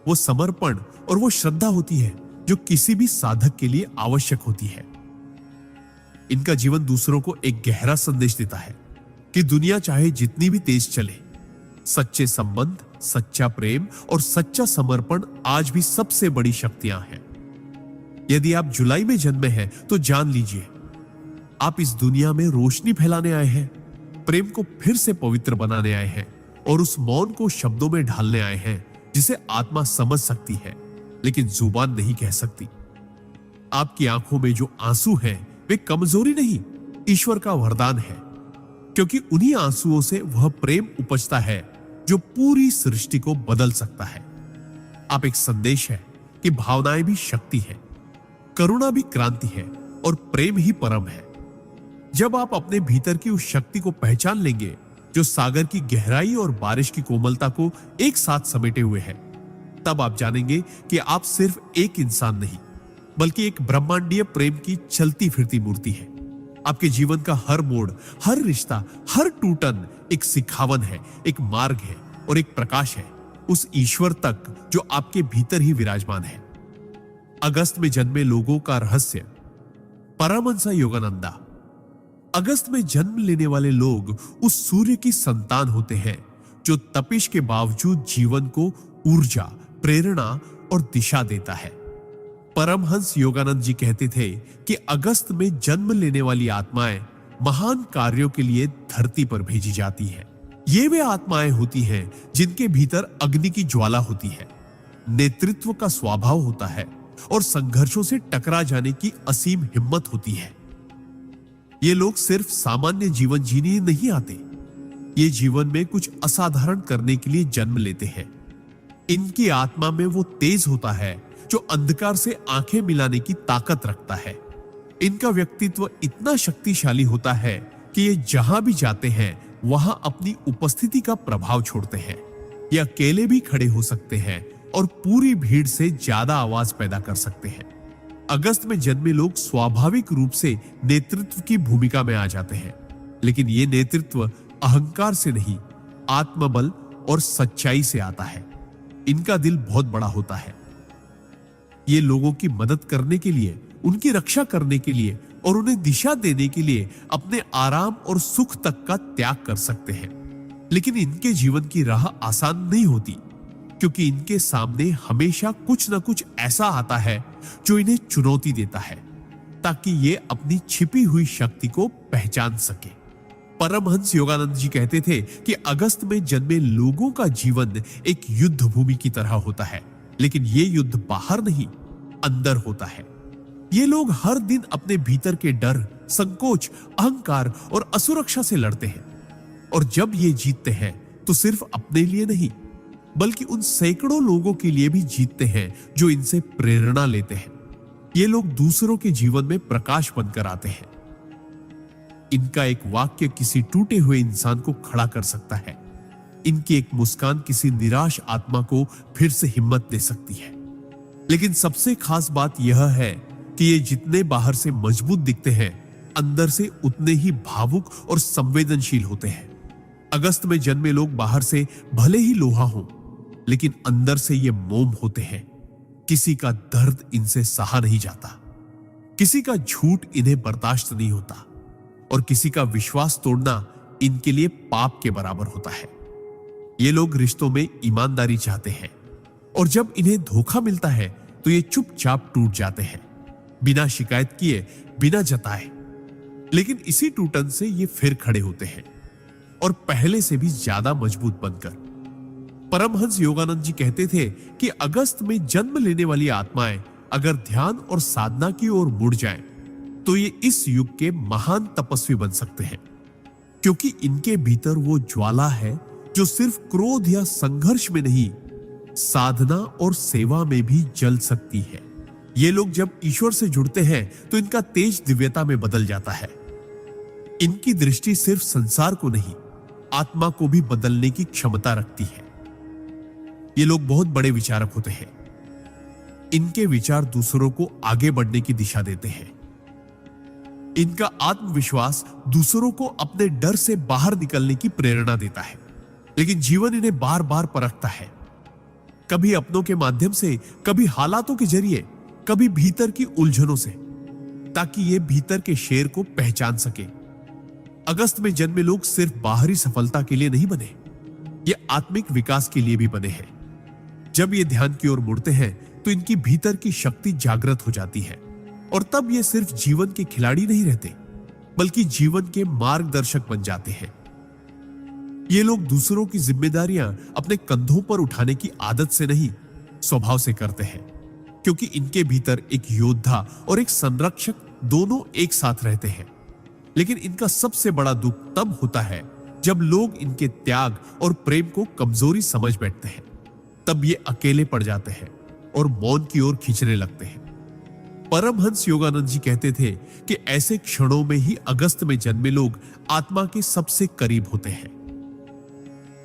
वो समर्पण और वो श्रद्धा होती है जो किसी भी साधक के लिए आवश्यक होती है। इनका जीवन दूसरों को एक गहरा संदेश देता है कि दुनिया चाहे जितनी भी तेज चले, सच्चे संबंध, सच्चा प्रेम और सच्चा समर्पण आज भी सबसे बड़ी शक्तियां हैं। यदि आप जुलाई में जन्मे हैं तो जान लीजिए, आप इस दुनिया में रोशनी फैलाने आए हैं, प्रेम को फिर से पवित्र बनाने आए हैं और उस मौन को शब्दों में ढालने आए हैं जिसे आत्मा समझ सकती है लेकिन जुबान नहीं कह सकती। आपकी आंखों में जो आंसू हैं वे कमजोरी नहीं, ईश्वर का वरदान है, क्योंकि उन्हीं आंसुओं से वह प्रेम उपजता है जो पूरी सृष्टि को बदल सकता है। आप एक संदेश है कि भावनाएं भी शक्ति है, करुणा भी क्रांति है और प्रेम ही परम है। जब आप अपने भीतर की उस शक्ति को पहचान लेंगे जो सागर की गहराई और बारिश की कोमलता को एक साथ समेटे हुए है, तब आप जानेंगे कि आप सिर्फ एक इंसान नहीं बल्कि एक ब्रह्मांडीय प्रेम की चलती फिरती मूर्ति है। आपके जीवन का हर मोड़, हर रिश्ता, हर टूटन एक सिखावन है, एक मार्ग है और एक प्रकाश है उस ईश्वर तक जो आपके भीतर ही विराजमान है। अगस्त में जन्मे लोगों का रहस्य। परमहंस योगानंदा। अगस्त में जन्म लेने वाले लोग उस सूर्य की संतान होते हैं जो तपिश के बावजूद जीवन को ऊर्जा, प्रेरणा और दिशा देता है। परमहंस योगानंद जी कहते थे कि अगस्त में जन्म लेने वाली आत्माएं महान कार्यों के लिए धरती पर भेजी जाती हैं। ये वे आत्माएं होती हैं जिनके भीतर अग्नि की ज्वाला होती है, नेतृत्व का स्वभाव होता है और संघर्षों से टकरा जाने की असीम हिम्मत होती है। ये लोग सिर्फ सामान्य जीवन जीने नहीं आते, ये जीवन में कुछ असाधारण करने के लिए जन्म लेते हैं। इनकी आत्मा में वो तेज होता है जो अंधकार से आंखें मिलाने की ताकत रखता है। इनका व्यक्तित्व इतना शक्तिशाली होता है कि ये जहां भी जाते हैं वहां अपनी उपस्थिति का प्रभाव छोड़ते हैं। ये अकेले भी खड़े हो सकते हैं और पूरी भीड़ से ज्यादा आवाज पैदा कर सकते हैं। अगस्त में जन्मे लोग स्वाभाविक रूप से नेतृत्व की भूमिका में आ जाते हैं, लेकिन यह नेतृत्व अहंकार से नहीं, आत्मबल और सच्चाई से आता है। इनका दिल बहुत बड़ा होता है। ये लोगों की मदद करने के लिए, उनकी रक्षा करने के लिए और उन्हें दिशा देने के लिए अपने आराम और सुख तक का त्याग कर सकते हैं। लेकिन इनके जीवन की राह आसान नहीं होती, क्योंकि इनके सामने हमेशा कुछ न कुछ ऐसा आता है जो इन्हें चुनौती देता है ताकि ये अपनी छिपी हुई शक्ति को पहचान सके। परमहंस योगानंद जी कहते थे कि अगस्त में जन्मे लोगों का जीवन एक युद्ध भूमि की तरह होता है, लेकिन ये युद्ध बाहर नहीं, अंदर होता है। ये लोग हर दिन अपने भीतर के डर, संकोच, अहंकार और असुरक्षा से लड़ते हैं, और जब ये जीतते हैं तो सिर्फ अपने लिए नहीं बल्कि उन सैकड़ों लोगों के लिए भी जीतते हैं जो इनसे प्रेरणा लेते हैं। ये लोग दूसरों के जीवन में प्रकाश बनकर आते हैं। इनका एक वाक्य किसी टूटे हुए इंसान को खड़ा कर सकता है। इनकी एक मुस्कान किसी निराश आत्मा को फिर से हिम्मत दे सकती है। लेकिन सबसे खास बात यह है कि ये जितने बाहर से मजबूत दिखते हैं, अंदर से उतने ही भावुक और संवेदनशील होते हैं। अगस्त में जन्मे लोग बाहर से भले ही लोहा हों, लेकिन अंदर से ये मोम होते हैं। किसी का दर्द इनसे सहा नहीं जाता, किसी का झूठ इन्हें बर्दाश्त नहीं होता और किसी का विश्वास तोड़ना इनके लिए पाप के बराबर होता है। ये लोग रिश्तों में ईमानदारी चाहते हैं और जब इन्हें धोखा मिलता है तो ये चुपचाप टूट जाते हैं, बिना शिकायत किए, बिना जताए। लेकिन इसी टूटन से ये फिर खड़े होते हैं और पहले से भी ज्यादा मजबूत बनकर। परमहंस योगानंद जी कहते थे कि अगस्त में जन्म लेने वाली आत्माएं अगर ध्यान और साधना की ओर मुड़ जाएं, तो ये इस युग के महान तपस्वी बन सकते हैं, क्योंकि इनके भीतर वो ज्वाला है जो सिर्फ क्रोध या संघर्ष में नहीं, साधना और सेवा में भी जल सकती है। ये लोग जब ईश्वर से जुड़ते हैं तो इनका तेज दिव्यता में बदल जाता है। इनकी दृष्टि सिर्फ संसार को नहीं, आत्मा को भी बदलने की क्षमता रखती है। ये लोग बहुत बड़े विचारक होते हैं। इनके विचार दूसरों को आगे बढ़ने की दिशा देते हैं। इनका आत्मविश्वास दूसरों को अपने डर से बाहर निकलने की प्रेरणा देता है। लेकिन जीवन इन्हें बार बार परखता है, कभी अपनों के माध्यम से, कभी हालातों के जरिए, कभी भीतर की उलझनों से, ताकि ये भीतर के शेर को पहचान सके। अगस्त में जन्मे लोग सिर्फ बाहरी सफलता के लिए नहीं बने, ये आत्मिक विकास के लिए भी बने हैं। जब ये ध्यान की ओर मुड़ते हैं तो इनकी भीतर की शक्ति जागृत हो जाती है और तब ये सिर्फ जीवन के खिलाड़ी नहीं रहते, बल्कि जीवन के मार्गदर्शक बन जाते हैं। ये लोग दूसरों की जिम्मेदारियां अपने कंधों पर उठाने की आदत से नहीं, स्वभाव से करते हैं, क्योंकि इनके भीतर एक योद्धा और एक संरक्षक दोनों एक साथ रहते हैं। लेकिन इनका सबसे बड़ा दुख तब होता है जब लोग इनके त्याग और प्रेम को कमजोरी समझ बैठते हैं। तब ये अकेले पड़ जाते हैं और मौन की ओर खींचने लगते हैं। परमहंस योगानंद जी कहते थे कि ऐसे क्षणों में ही अगस्त में जन्मे लोग आत्मा के सबसे करीब होते हैं।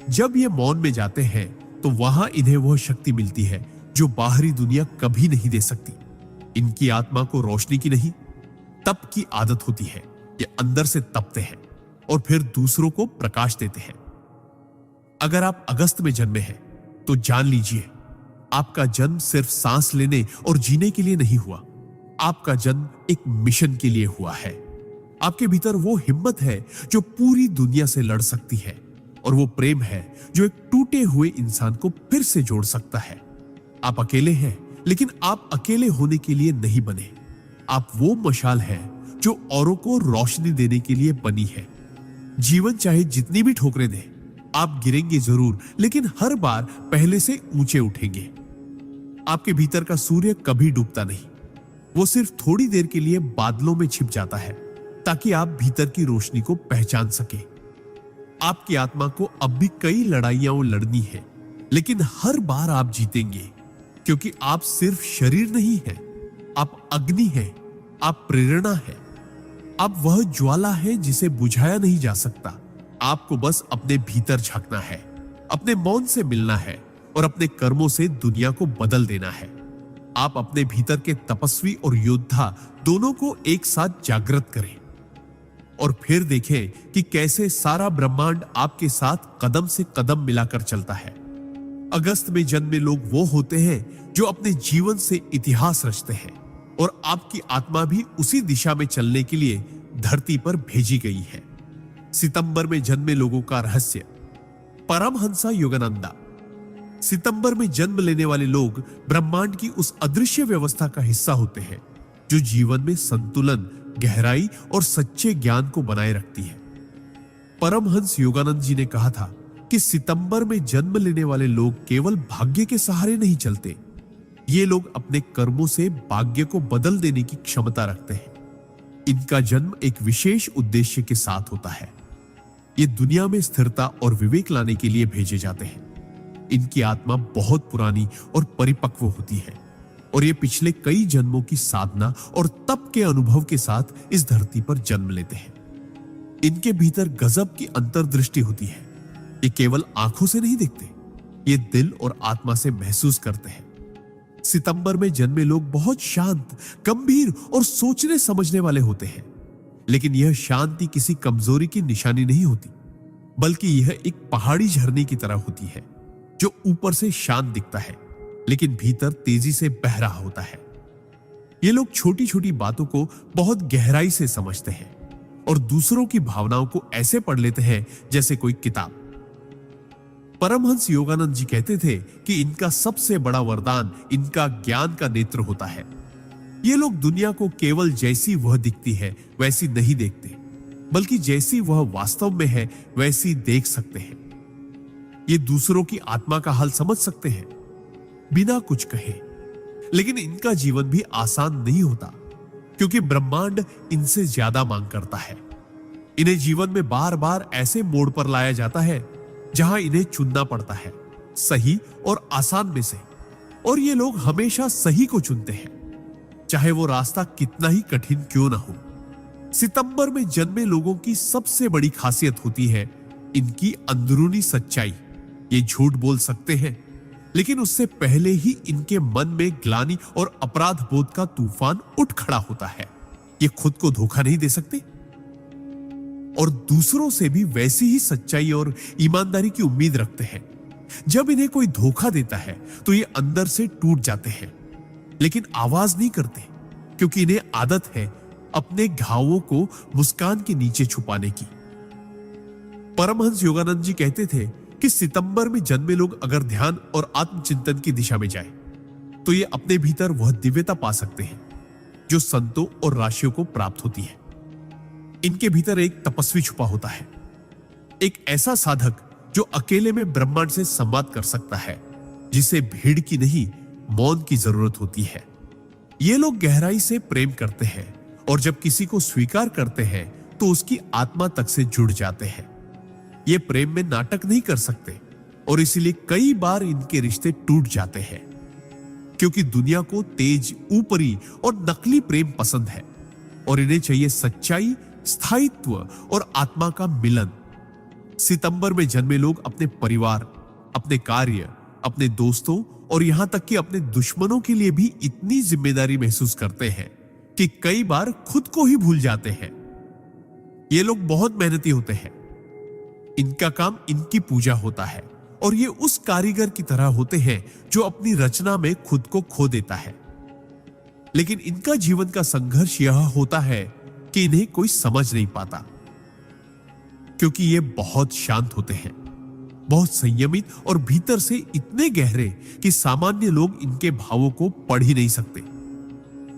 जब ये मौन में जाते हैं तो वहां इन्हें वह शक्ति मिलती है जो बाहरी दुनिया कभी नहीं दे सकती। इनकी आत्मा को रोशनी की नहीं, तप की आदत होती है। ये अंदर से तपते हैं और फिर दूसरों को प्रकाश देते हैं। अगर आप अगस्त में जन्मे हैं तो जान लीजिए, आपका जन्म सिर्फ सांस लेने और जीने के लिए नहीं हुआ। आपका जन्म एक मिशन के लिए हुआ है। आपके भीतर वो हिम्मत है जो पूरी दुनिया से लड़ सकती है, और वो प्रेम है जो एक टूटे हुए इंसान को फिर से जोड़ सकता है। आप अकेले हैं, लेकिन आप अकेले होने के लिए नहीं बने। आप वो मशाल है जो औरों को रोशनी देने के लिए बनी है। जीवन चाहे जितनी भी ठोकरें दे, आप गिरेंगे जरूर, लेकिन हर बार पहले से ऊंचे उठेंगे। आपके भीतर का सूर्य कभी डूबता नहीं, वो सिर्फ थोड़ी देर के लिए बादलों में छिप जाता है ताकि आप भीतर की रोशनी को पहचान सके। आपकी आत्मा को अब भी कई लड़ाइयां लड़नी है, लेकिन हर बार आप जीतेंगे, क्योंकि आप सिर्फ शरीर नहीं हैं, आप अग्नि हैं, आप प्रेरणा है, आप वह ज्वाला है जिसे बुझाया नहीं जा सकता। आपको बस अपने भीतर झांकना है, अपने मौन से मिलना है और अपने कर्मों से दुनिया को बदल देना है। आप अपने भीतर के तपस्वी और योद्धा दोनों को एक साथ जागृत करें और फिर देखें कि कैसे सारा ब्रह्मांड आपके साथ कदम से कदम मिलाकर चलता है। अगस्त में जन्मे लोग वो होते हैं जो अपने जीवन से इतिहास रचते हैं, और आपकी आत्मा भी उसी दिशा में चलने के लिए धरती पर भेजी गई है। सितंबर में जन्मे लोगों का रहस्य। परमहंसा योगानंदा। सितंबर में जन्म लेने वाले लोग ब्रह्मांड की उस अदृश्य व्यवस्था का हिस्सा होते हैं जो जीवन में संतुलन, गहराई और सच्चे ज्ञान को बनाए रखती है। परमहंस योगानंद जी ने कहा था कि सितंबर में जन्म लेने वाले लोग केवल भाग्य के सहारे नहीं चलते, ये लोग अपने कर्मों से भाग्य को बदल देने की क्षमता रखते हैं। इनका जन्म एक विशेष उद्देश्य के साथ होता है। ये दुनिया में स्थिरता और विवेक लाने के लिए भेजे जाते हैं। इनकी आत्मा बहुत पुरानी और परिपक्व होती है, और ये पिछले कई जन्मों की साधना और तप के अनुभव के साथ इस धरती पर जन्म लेते हैं। इनके भीतर गजब की अंतर्दृष्टि होती है। ये केवल आंखों से नहीं देखते, ये दिल और आत्मा से महसूस करते हैं। सितंबर में जन्मे लोग बहुत शांत, गंभीर और सोचने समझने वाले होते हैं, लेकिन यह शांति किसी कमजोरी की निशानी नहीं होती, बल्कि यह एक पहाड़ी झरने की तरह होती है जो ऊपर से शांत दिखता है, लेकिन भीतर तेजी से बह रहा होता है। ये लोग छोटी छोटी बातों को बहुत गहराई से समझते हैं और दूसरों की भावनाओं को ऐसे पढ़ लेते हैं जैसे कोई किताब। परमहंस योगानंद जी कहते थे कि इनका सबसे बड़ा वरदान इनका ज्ञान का नेत्र होता है। ये लोग दुनिया को केवल जैसी वह दिखती है वैसी नहीं देखते, बल्कि जैसी वह वास्तव में है वैसी देख सकते हैं। ये दूसरों की आत्मा का हाल समझ सकते हैं बिना कुछ कहे, लेकिन इनका जीवन भी आसान नहीं होता, क्योंकि ब्रह्मांड इनसे ज्यादा मांग करता है। इन्हें जीवन में बार बार ऐसे मोड़ पर लाया जाता है जहां इन्हें चुनना पड़ता है, सही और आसान में से, और ये लोग हमेशा सही को चुनते हैं, चाहे वो रास्ता कितना ही कठिन क्यों ना हो। सितंबर में जन्मे लोगों की सबसे बड़ी खासियत होती है इनकी अंदरूनी सच्चाई। ये झूठ बोल सकते हैं, लेकिन उससे पहले ही इनके मन में ग्लानि और अपराध बोध का तूफान उठ खड़ा होता है। ये खुद को धोखा नहीं दे सकते और दूसरों से भी वैसी ही सच्चाई और ईमानदारी की उम्मीद रखते हैं। जब इन्हें कोई धोखा देता है तो ये अंदर से टूट जाते हैं, लेकिन आवाज नहीं करते, क्योंकि इन्हें आदत है अपने घावों को मुस्कान के नीचे छुपाने की। परमहंस योगानंद जी कहते थे कि सितंबर में जन्मे लोग अगर ध्यान और आत्मचिंतन की दिशा में जाएं, तो ये अपने भीतर वह दिव्यता पा सकते हैं जो संतों और राशियों को प्राप्त होती है। इनके भीतर एक तपस्वी छुपा होता है, एक ऐसा साधक जो अकेले में ब्रह्मांड से संवाद कर सकता है, जिसे भीड़ की नहीं मौन की जरूरत होती है। ये लोग गहराई से प्रेम करते हैं और जब किसी को स्वीकार करते हैं तो उसकी आत्मा तक से जुड़ जाते हैं। ये प्रेम में नाटक नहीं कर सकते और इसीलिए कई बार इनके रिश्ते टूट जाते हैं, क्योंकि दुनिया को तेज, ऊपरी और नकली प्रेम पसंद है और इन्हें चाहिए सच्चाई, स्थायित्व और आत्मा का मिलन। सितंबर में जन्मे लोग अपने परिवार, अपने कार्य, अपने दोस्तों और यहां तक कि अपने दुश्मनों के लिए भी इतनी जिम्मेदारी महसूस करते हैं कि कई बार खुद को ही भूल जाते हैं। ये लोग बहुत मेहनती होते हैं। इनका काम इनकी पूजा होता है और ये उस कारीगर की तरह होते हैं जो अपनी रचना में खुद को खो देता है। लेकिन इनका जीवन का संघर्ष यह होता है कि इन्हें कोई समझ नहीं पाता, क्योंकि ये बहुत शांत होते हैं, बहुत संयमित और भीतर से इतने गहरे कि सामान्य लोग इनके भावों को पढ़ ही नहीं सकते।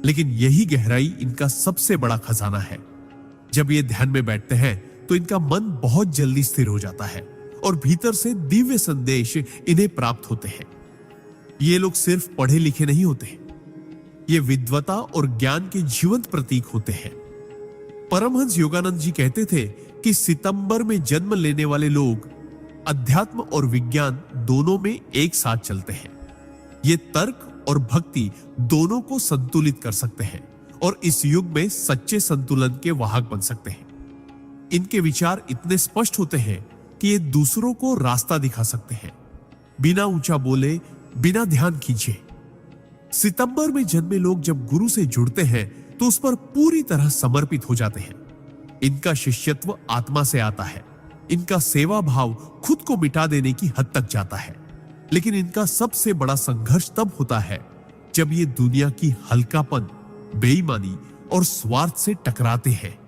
लेकिन यही गहराई इनका सबसे बड़ा खजाना है। जब ये ध्यान में बैठते हैं तो इनका मन बहुत जल्दी स्थिर हो जाता है और भीतर से दिव्य संदेश इन्हें प्राप्त होते हैं। ये लोग सिर्फ पढ़े लिखे नहीं होते, ये विद्वता और ज्ञान के जीवंत प्रतीक होते हैं। परमहंस योगानंद जी कहते थे कि सितंबर में जन्म लेने वाले लोग अध्यात्म और विज्ञान दोनों में एक साथ चलते हैं। ये तर्क और भक्ति दोनों को संतुलित कर सकते हैं और इस युग में सच्चे संतुलन के वाहक बन सकते हैं। इनके विचार इतने स्पष्ट होते हैं कि ये दूसरों को रास्ता दिखा सकते हैं, बिना ऊंचा बोले, बिना ध्यान खींचे। सितंबर में जन्मे लोग जब गुरु से जुड़ते हैं तो उस पर पूरी तरह समर्पित हो जाते हैं। इनका शिष्यत्व आत्मा से आता है। इनका सेवा भाव खुद को मिटा देने की हद तक जाता है। लेकिन इनका सबसे बड़ा संघर्ष तब होता है जब ये दुनिया की हल्कापन, बेईमानी और स्वार्थ से टकराते हैं।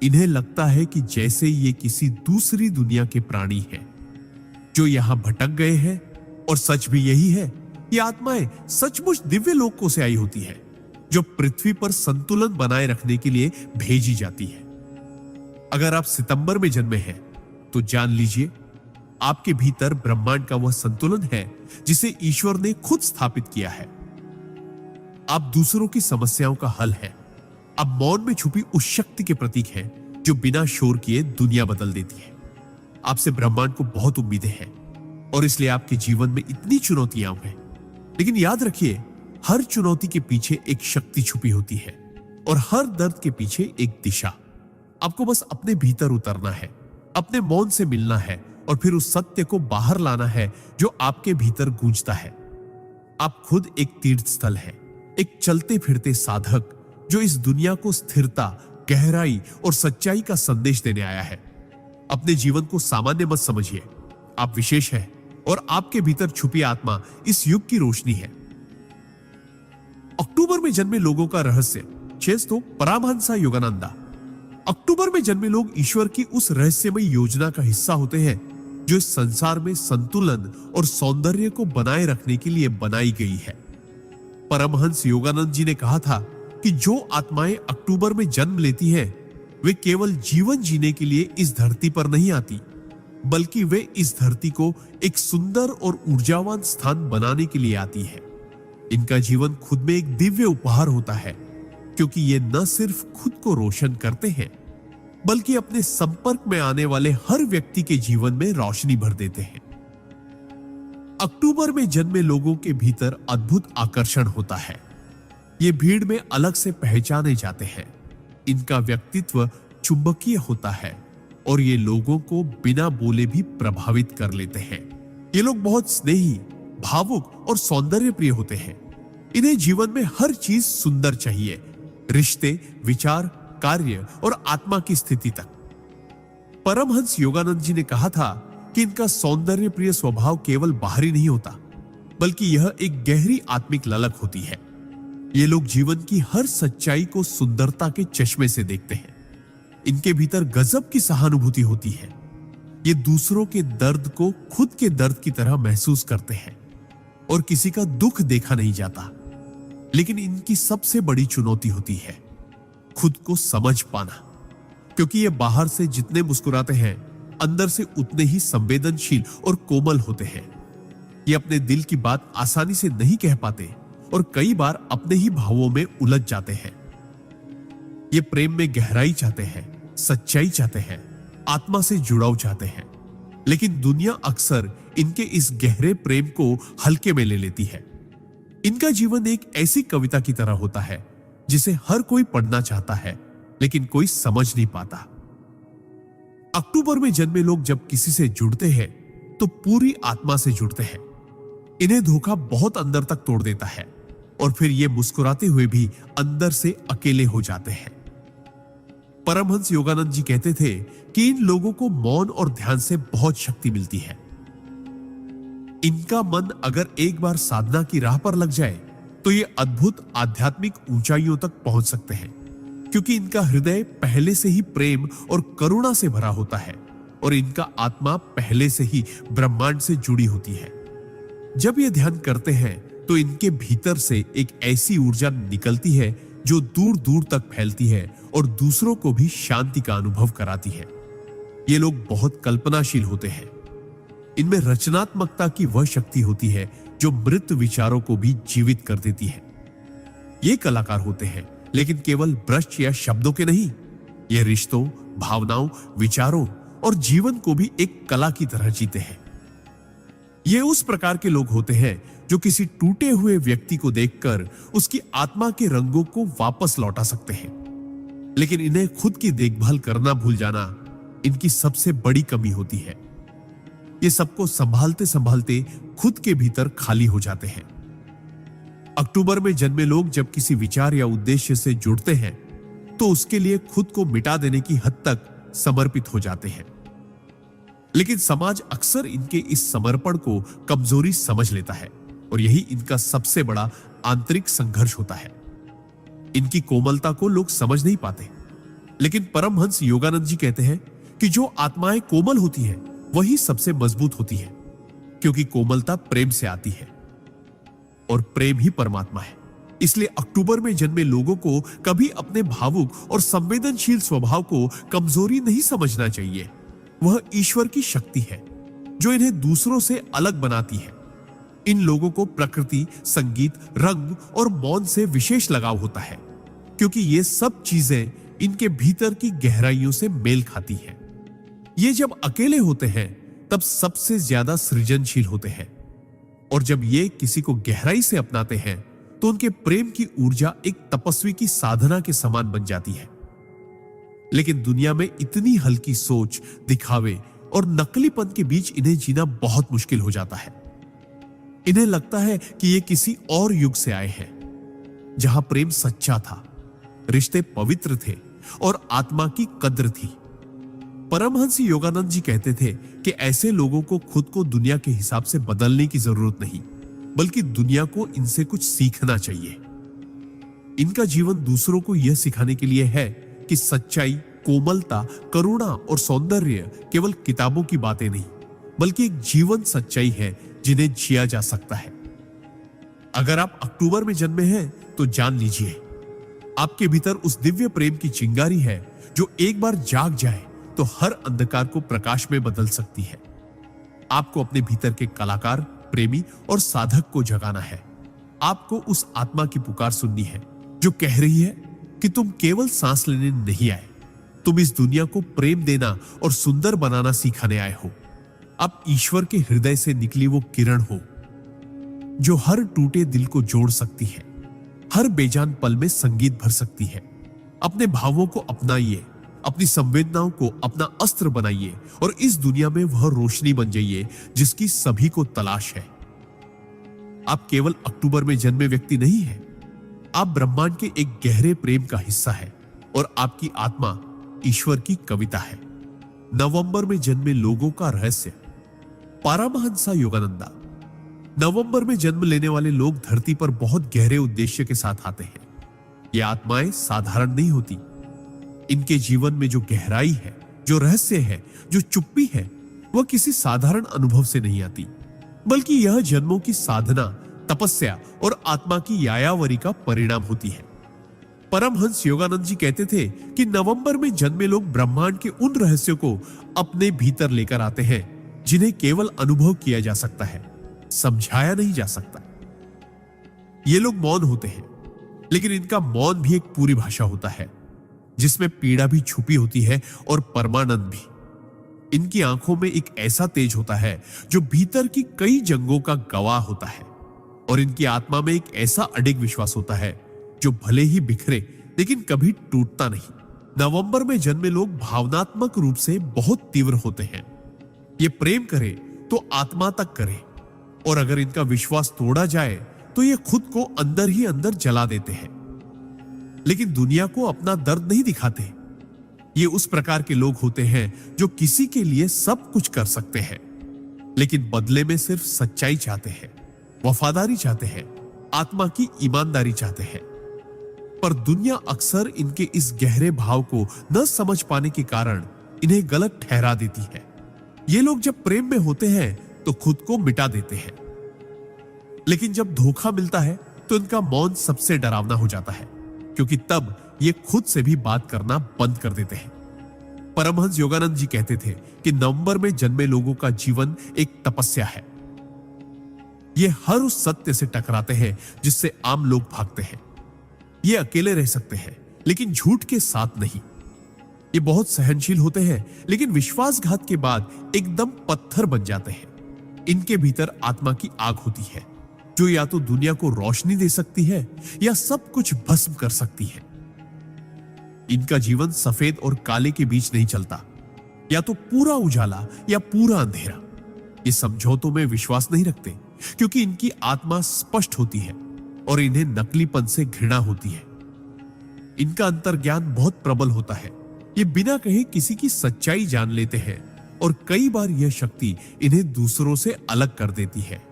इन्हें लगता है कि जैसे ये किसी दूसरी दुनिया के प्राणी हैं जो यहां भटक गए हैं, और सच भी यही है। ये आत्माएं सचमुच दिव्य लोकों से आई होती है जो पृथ्वी पर संतुलन बनाए रखने के लिए भेजी जाती है। अगर आप सितंबर में जन्मे हैं तो जान लीजिए, आपके भीतर ब्रह्मांड का वह संतुलन है जिसे ईश्वर ने खुद स्थापित किया है। आप दूसरों की समस्याओं का हल है। आप मौन में छुपी उस शक्ति के प्रतीक हैं जो बिना शोर किए दुनिया बदल देती है। आपसे ब्रह्मांड को बहुत उम्मीदें हैं और इसलिए आपके जीवन में इतनी चुनौतियां हैं। लेकिन याद रखिए, हर चुनौती के पीछे एक शक्ति छुपी होती है और हर दर्द के पीछे एक दिशा। आपको बस अपने भीतर उतरना है, अपने मौन से मिलना है और फिर उस सत्य को बाहर लाना है जो आपके भीतर गूंजता है। आप खुद एक तीर्थ स्थल है, एक चलते फिरते साधक जो इस दुनिया को स्थिरता, गहराई और सच्चाई का संदेश देने आया है। अपने जीवन को सामान्य मत समझिए। आप विशेष हैं और आपके भीतर छुपी आत्मा इस युग की रोशनी है। अक्टूबर में जन्मे लोगों का रहस्य। 6 परमहंस योगानंदा। अक्टूबर में जन्मे लोग ईश्वर की उस रहस्यमय योजना का हिस्सा होते हैं जो इस संसार में संतुलन और सौंदर्य को बनाए रखने के लिए बनाई गई है। परमहंस योगानंद जी ने कहा था कि जो आत्माएं अक्टूबर में जन्म लेती हैं, वे केवल जीवन जीने के लिए इस धरती पर नहीं आती, बल्कि वे इस धरती को एक सुंदर और ऊर्जावान स्थान बनाने के लिए आती है। इनका जीवन खुद में एक दिव्य उपहार होता है, क्योंकि ये न सिर्फ खुद को रोशन करते हैं, बल्कि अपने संपर्क में आने वाले हर व्यक्ति के जीवन में रोशनी भर देते हैं। अक्टूबर में जन्मे लोगों के भीतर अद्भुत आकर्षण होता है। ये भीड़ में अलग से पहचाने जाते हैं। इनका व्यक्तित्व चुंबकीय होता है और ये लोगों को बिना बोले भी प्रभावित कर लेते हैं। ये लोग बहुत स्नेही, भावुक और सौंदर्य प्रिय होते हैं। इन्हें जीवन में हर चीज सुंदर चाहिए, रिश्ते, विचार, कार्य और आत्मा की स्थिति तक। परमहंस योगानंद जी ने कहा था कि इनका सौंदर्य प्रिय स्वभाव केवल बाहरी नहीं होता, बल्कि यह एक गहरी आत्मिक ललक होती है। ये लोग जीवन की हर सच्चाई को सुंदरता के चश्मे से देखते हैं। इनके भीतर गजब की सहानुभूति होती है। ये दूसरों के दर्द को खुद के दर्द की तरह महसूस करते हैं और किसी का दुख देखा नहीं जाता। लेकिन इनकी सबसे बड़ी चुनौती होती है खुद को समझ पाना, क्योंकि ये बाहर से जितने मुस्कुराते हैं, अंदर से उतने ही संवेदनशील और कोमल होते हैं। ये अपने दिल की बात आसानी से नहीं कह पाते और कई बार अपने ही भावों में उलझ जाते हैं। ये प्रेम में गहराई चाहते हैं, सच्चाई चाहते हैं, आत्मा से जुड़ाव चाहते हैं, लेकिन दुनिया अक्सर इनके इस गहरे प्रेम को हल्के में ले लेती है। इनका जीवन एक ऐसी कविता की तरह होता है जिसे हर कोई पढ़ना चाहता है, लेकिन कोई समझ नहीं पाता। अक्टूबर में जन्मे लोग जब किसी से जुड़ते हैं तो पूरी आत्मा से जुड़ते हैं। इन्हें धोखा बहुत अंदर तक तोड़ देता है और फिर ये मुस्कुराते हुए भी अंदर से अकेले हो जाते हैं। परमहंस योगानंद जी कहते थे कि इन लोगों को मौन और ध्यान से बहुत शक्ति मिलती है। इनका मन अगर एक बार साधना की राह पर लग जाए तो ये अद्भुत आध्यात्मिक ऊंचाइयों तक पहुंच सकते हैं, क्योंकि इनका हृदय पहले से ही प्रेम और करुणा से भरा होता है और इनका आत्मा पहले से ही ब्रह्मांड से जुड़ी होती है। जब ये ध्यान करते हैं तो इनके भीतर से एक ऐसी ऊर्जा निकलती है जो दूर दूर तक फैलती है और दूसरों को भी शांति का अनुभव कराती है। ये लोग बहुत कल्पनाशील होते हैं। इनमें रचनात्मकता की वह शक्ति होती है जो मृत विचारों को भी जीवित कर देती है। ये कलाकार होते हैं, लेकिन केवल ब्रश या शब्दों के नहीं। ये रिश्तों, भावनाओं, विचारों और जीवन को भी एक कला की तरह जीते हैं। ये उस प्रकार के लोग होते हैं जो किसी टूटे हुए व्यक्ति को देखकर उसकी आत्मा के रंगों को वापस लौटा सकते हैं, लेकिन इन्हें खुद की देखभाल करना भूल जाना इनकी सबसे बड़ी कमी होती है। ये सबको संभालते संभालते खुद के भीतर खाली हो जाते हैं। अक्टूबर में जन्मे लोग जब किसी विचार या उद्देश्य से जुड़ते हैं तो उसके लिए खुद को मिटा देने की हद तक समर्पित हो जाते हैं, लेकिन समाज अक्सर इनके इस समर्पण को कमजोरी समझ लेता है और यही इनका सबसे बड़ा आंतरिक संघर्ष होता है। इनकी कोमलता को लोग समझ नहीं पाते, लेकिन परमहंस योगानंद जी कहते हैं कि जो आत्माएं कोमल होती हैं वही सबसे मजबूत होती है, क्योंकि कोमलता प्रेम से आती है और प्रेम ही परमात्मा है। इसलिए अक्टूबर में जन्मे लोगों को कभी अपने भावुक और संवेदनशील स्वभाव को कमजोरी नहीं समझना चाहिए। वह ईश्वर की शक्ति है जो इन्हें दूसरों से अलग बनाती है। इन लोगों को प्रकृति, संगीत, रंग और मौन से विशेष लगाव होता है, क्योंकि ये सब चीजें इनके भीतर की गहराइयों से मेल खाती हैं। ये जब अकेले होते हैं तब सबसे ज्यादा सृजनशील होते हैं, और जब ये किसी को गहराई से अपनाते हैं तो उनके प्रेम की ऊर्जा एक तपस्वी की साधना के समान बन जाती है। लेकिन दुनिया में इतनी हल्की सोच, दिखावे और नकलीपन के बीच इन्हें जीना बहुत मुश्किल हो जाता है। इन्हें लगता है कि ये किसी और युग से आए हैं, जहां प्रेम सच्चा था, रिश्ते पवित्र थे और आत्मा की कद्र थी। परमहंस योगानंद जी कहते थे कि ऐसे लोगों को खुद को दुनिया के हिसाब से बदलने की जरूरत नहीं, बल्कि दुनिया को इनसे कुछ सीखना चाहिए। इनका जीवन दूसरों को यह सिखाने के लिए है कि सच्चाई, कोमलता, करुणा और सौंदर्य केवल किताबों की बातें नहीं, बल्कि एक जीवन सच्चाई है जिन्हें जिया जा सकता है। अगर आप अक्टूबर में जन्मे हैं तो जान लीजिए, आपके भीतर उस दिव्य प्रेम की चिंगारी है जो एक बार जाग जाए तो हर अंधकार को प्रकाश में बदल सकती है। आपको अपने भीतर के कलाकार, प्रेमी और साधक को जगाना है। आपको उस आत्मा की पुकार सुननी है जो कह रही है कि तुम केवल सांस लेने नहीं आए, तुम इस दुनिया को प्रेम देना और सुंदर बनाना सिखाने आए हो। आप ईश्वर के हृदय से निकली वो किरण हो जो हर टूटे दिल को जोड़ सकती है, हर बेजान पल में संगीत भर सकती है। अपने भावों को अपनाइए, अपनी संवेदनाओं को अपना अस्त्र बनाइए और इस दुनिया में वह रोशनी बन जाइए जिसकी सभी को तलाश है। आप केवल अक्टूबर में जन्मे व्यक्ति नहीं हैं, आप ब्रह्मांड के एक गहरे प्रेम का हिस्सा है और आपकी आत्मा ईश्वर की कविता है। नवंबर में जन्मे लोगों का रहस्य। परमहंस योगानंदा। नवंबर में जन्म लेने वाले लोग धरती पर बहुत गहरे उद्देश्य के साथ आते हैं। ये आत्माएं साधारण नहीं होती। इनके जीवन में जो गहराई है, जो रहस्य है, जो चुप्पी है, वह किसी साधारण अनुभव से नहीं आती, बल्कि यह जन्मों की साधना, तपस्या और आत्मा की यायावरी का परिणाम होती है। परमहंस योगानंद जी कहते थे कि नवंबर में जन्मे लोग ब्रह्मांड के उन रहस्यों को अपने भीतर लेकर आते हैं जिन्हें केवल अनुभव किया जा सकता है, समझाया नहीं जा सकता। ये लोग मौन होते हैं, लेकिन इनका मौन भी एक पूरी भाषा होता है जिसमें पीड़ा भी छुपी होती है और परमानंद भी। इनकी आंखों में एक ऐसा तेज होता है जो भीतर की कई जंगों का गवाह होता है, और इनकी आत्मा में एक ऐसा अडिग विश्वास होता है जो भले ही बिखरे लेकिन कभी टूटता नहीं। नवंबर में जन्मे लोग भावनात्मक रूप से बहुत तीव्र होते हैं। ये प्रेम करे तो आत्मा तक करे, और अगर इनका विश्वास तोड़ा जाए तो ये खुद को अंदर ही अंदर जला देते हैं। लेकिन दुनिया को अपना दर्द नहीं दिखाते। ये उस प्रकार के लोग होते हैं जो किसी के लिए सब कुछ कर सकते हैं, लेकिन बदले में सिर्फ सच्चाई चाहते हैं, वफादारी चाहते हैं, आत्मा की ईमानदारी चाहते हैं। पर दुनिया अक्सर इनके इस गहरे भाव को न समझ पाने के कारण इन्हें गलत ठहरा देती है। ये लोग जब प्रेम में होते हैं तो खुद को मिटा देते हैं, लेकिन जब धोखा मिलता है तो इनका मौन सबसे डरावना हो जाता है, क्योंकि तब ये खुद से भी बात करना बंद कर देते हैं। परमहंस योगानंद जी कहते थे कि नवंबर में जन्मे लोगों का जीवन एक तपस्या है। ये हर उस सत्य से टकराते हैं जिससे आम लोग भागते हैं। ये अकेले रह सकते हैं, लेकिन झूठ के साथ नहीं। ये बहुत सहनशील होते हैं, लेकिन विश्वासघात के बाद एकदम पत्थर बन जाते हैं। इनके भीतर आत्मा की आग होती है जो या तो दुनिया को रोशनी दे सकती है या सब कुछ भस्म कर सकती है। इनका जीवन सफेद और काले के बीच नहीं चलता, या तो पूरा उजाला या पूरा अंधेरा। ये समझौतों में विश्वास नहीं रखते, क्योंकि इनकी आत्मा स्पष्ट होती है और इन्हें नकलीपन से घृणा होती है। इनका अंतर्ज्ञान बहुत प्रबल होता है। ये बिना कहे किसी की सच्चाई जान लेते हैं, और कई बार यह शक्ति इन्हें दूसरों से अलग कर देती है।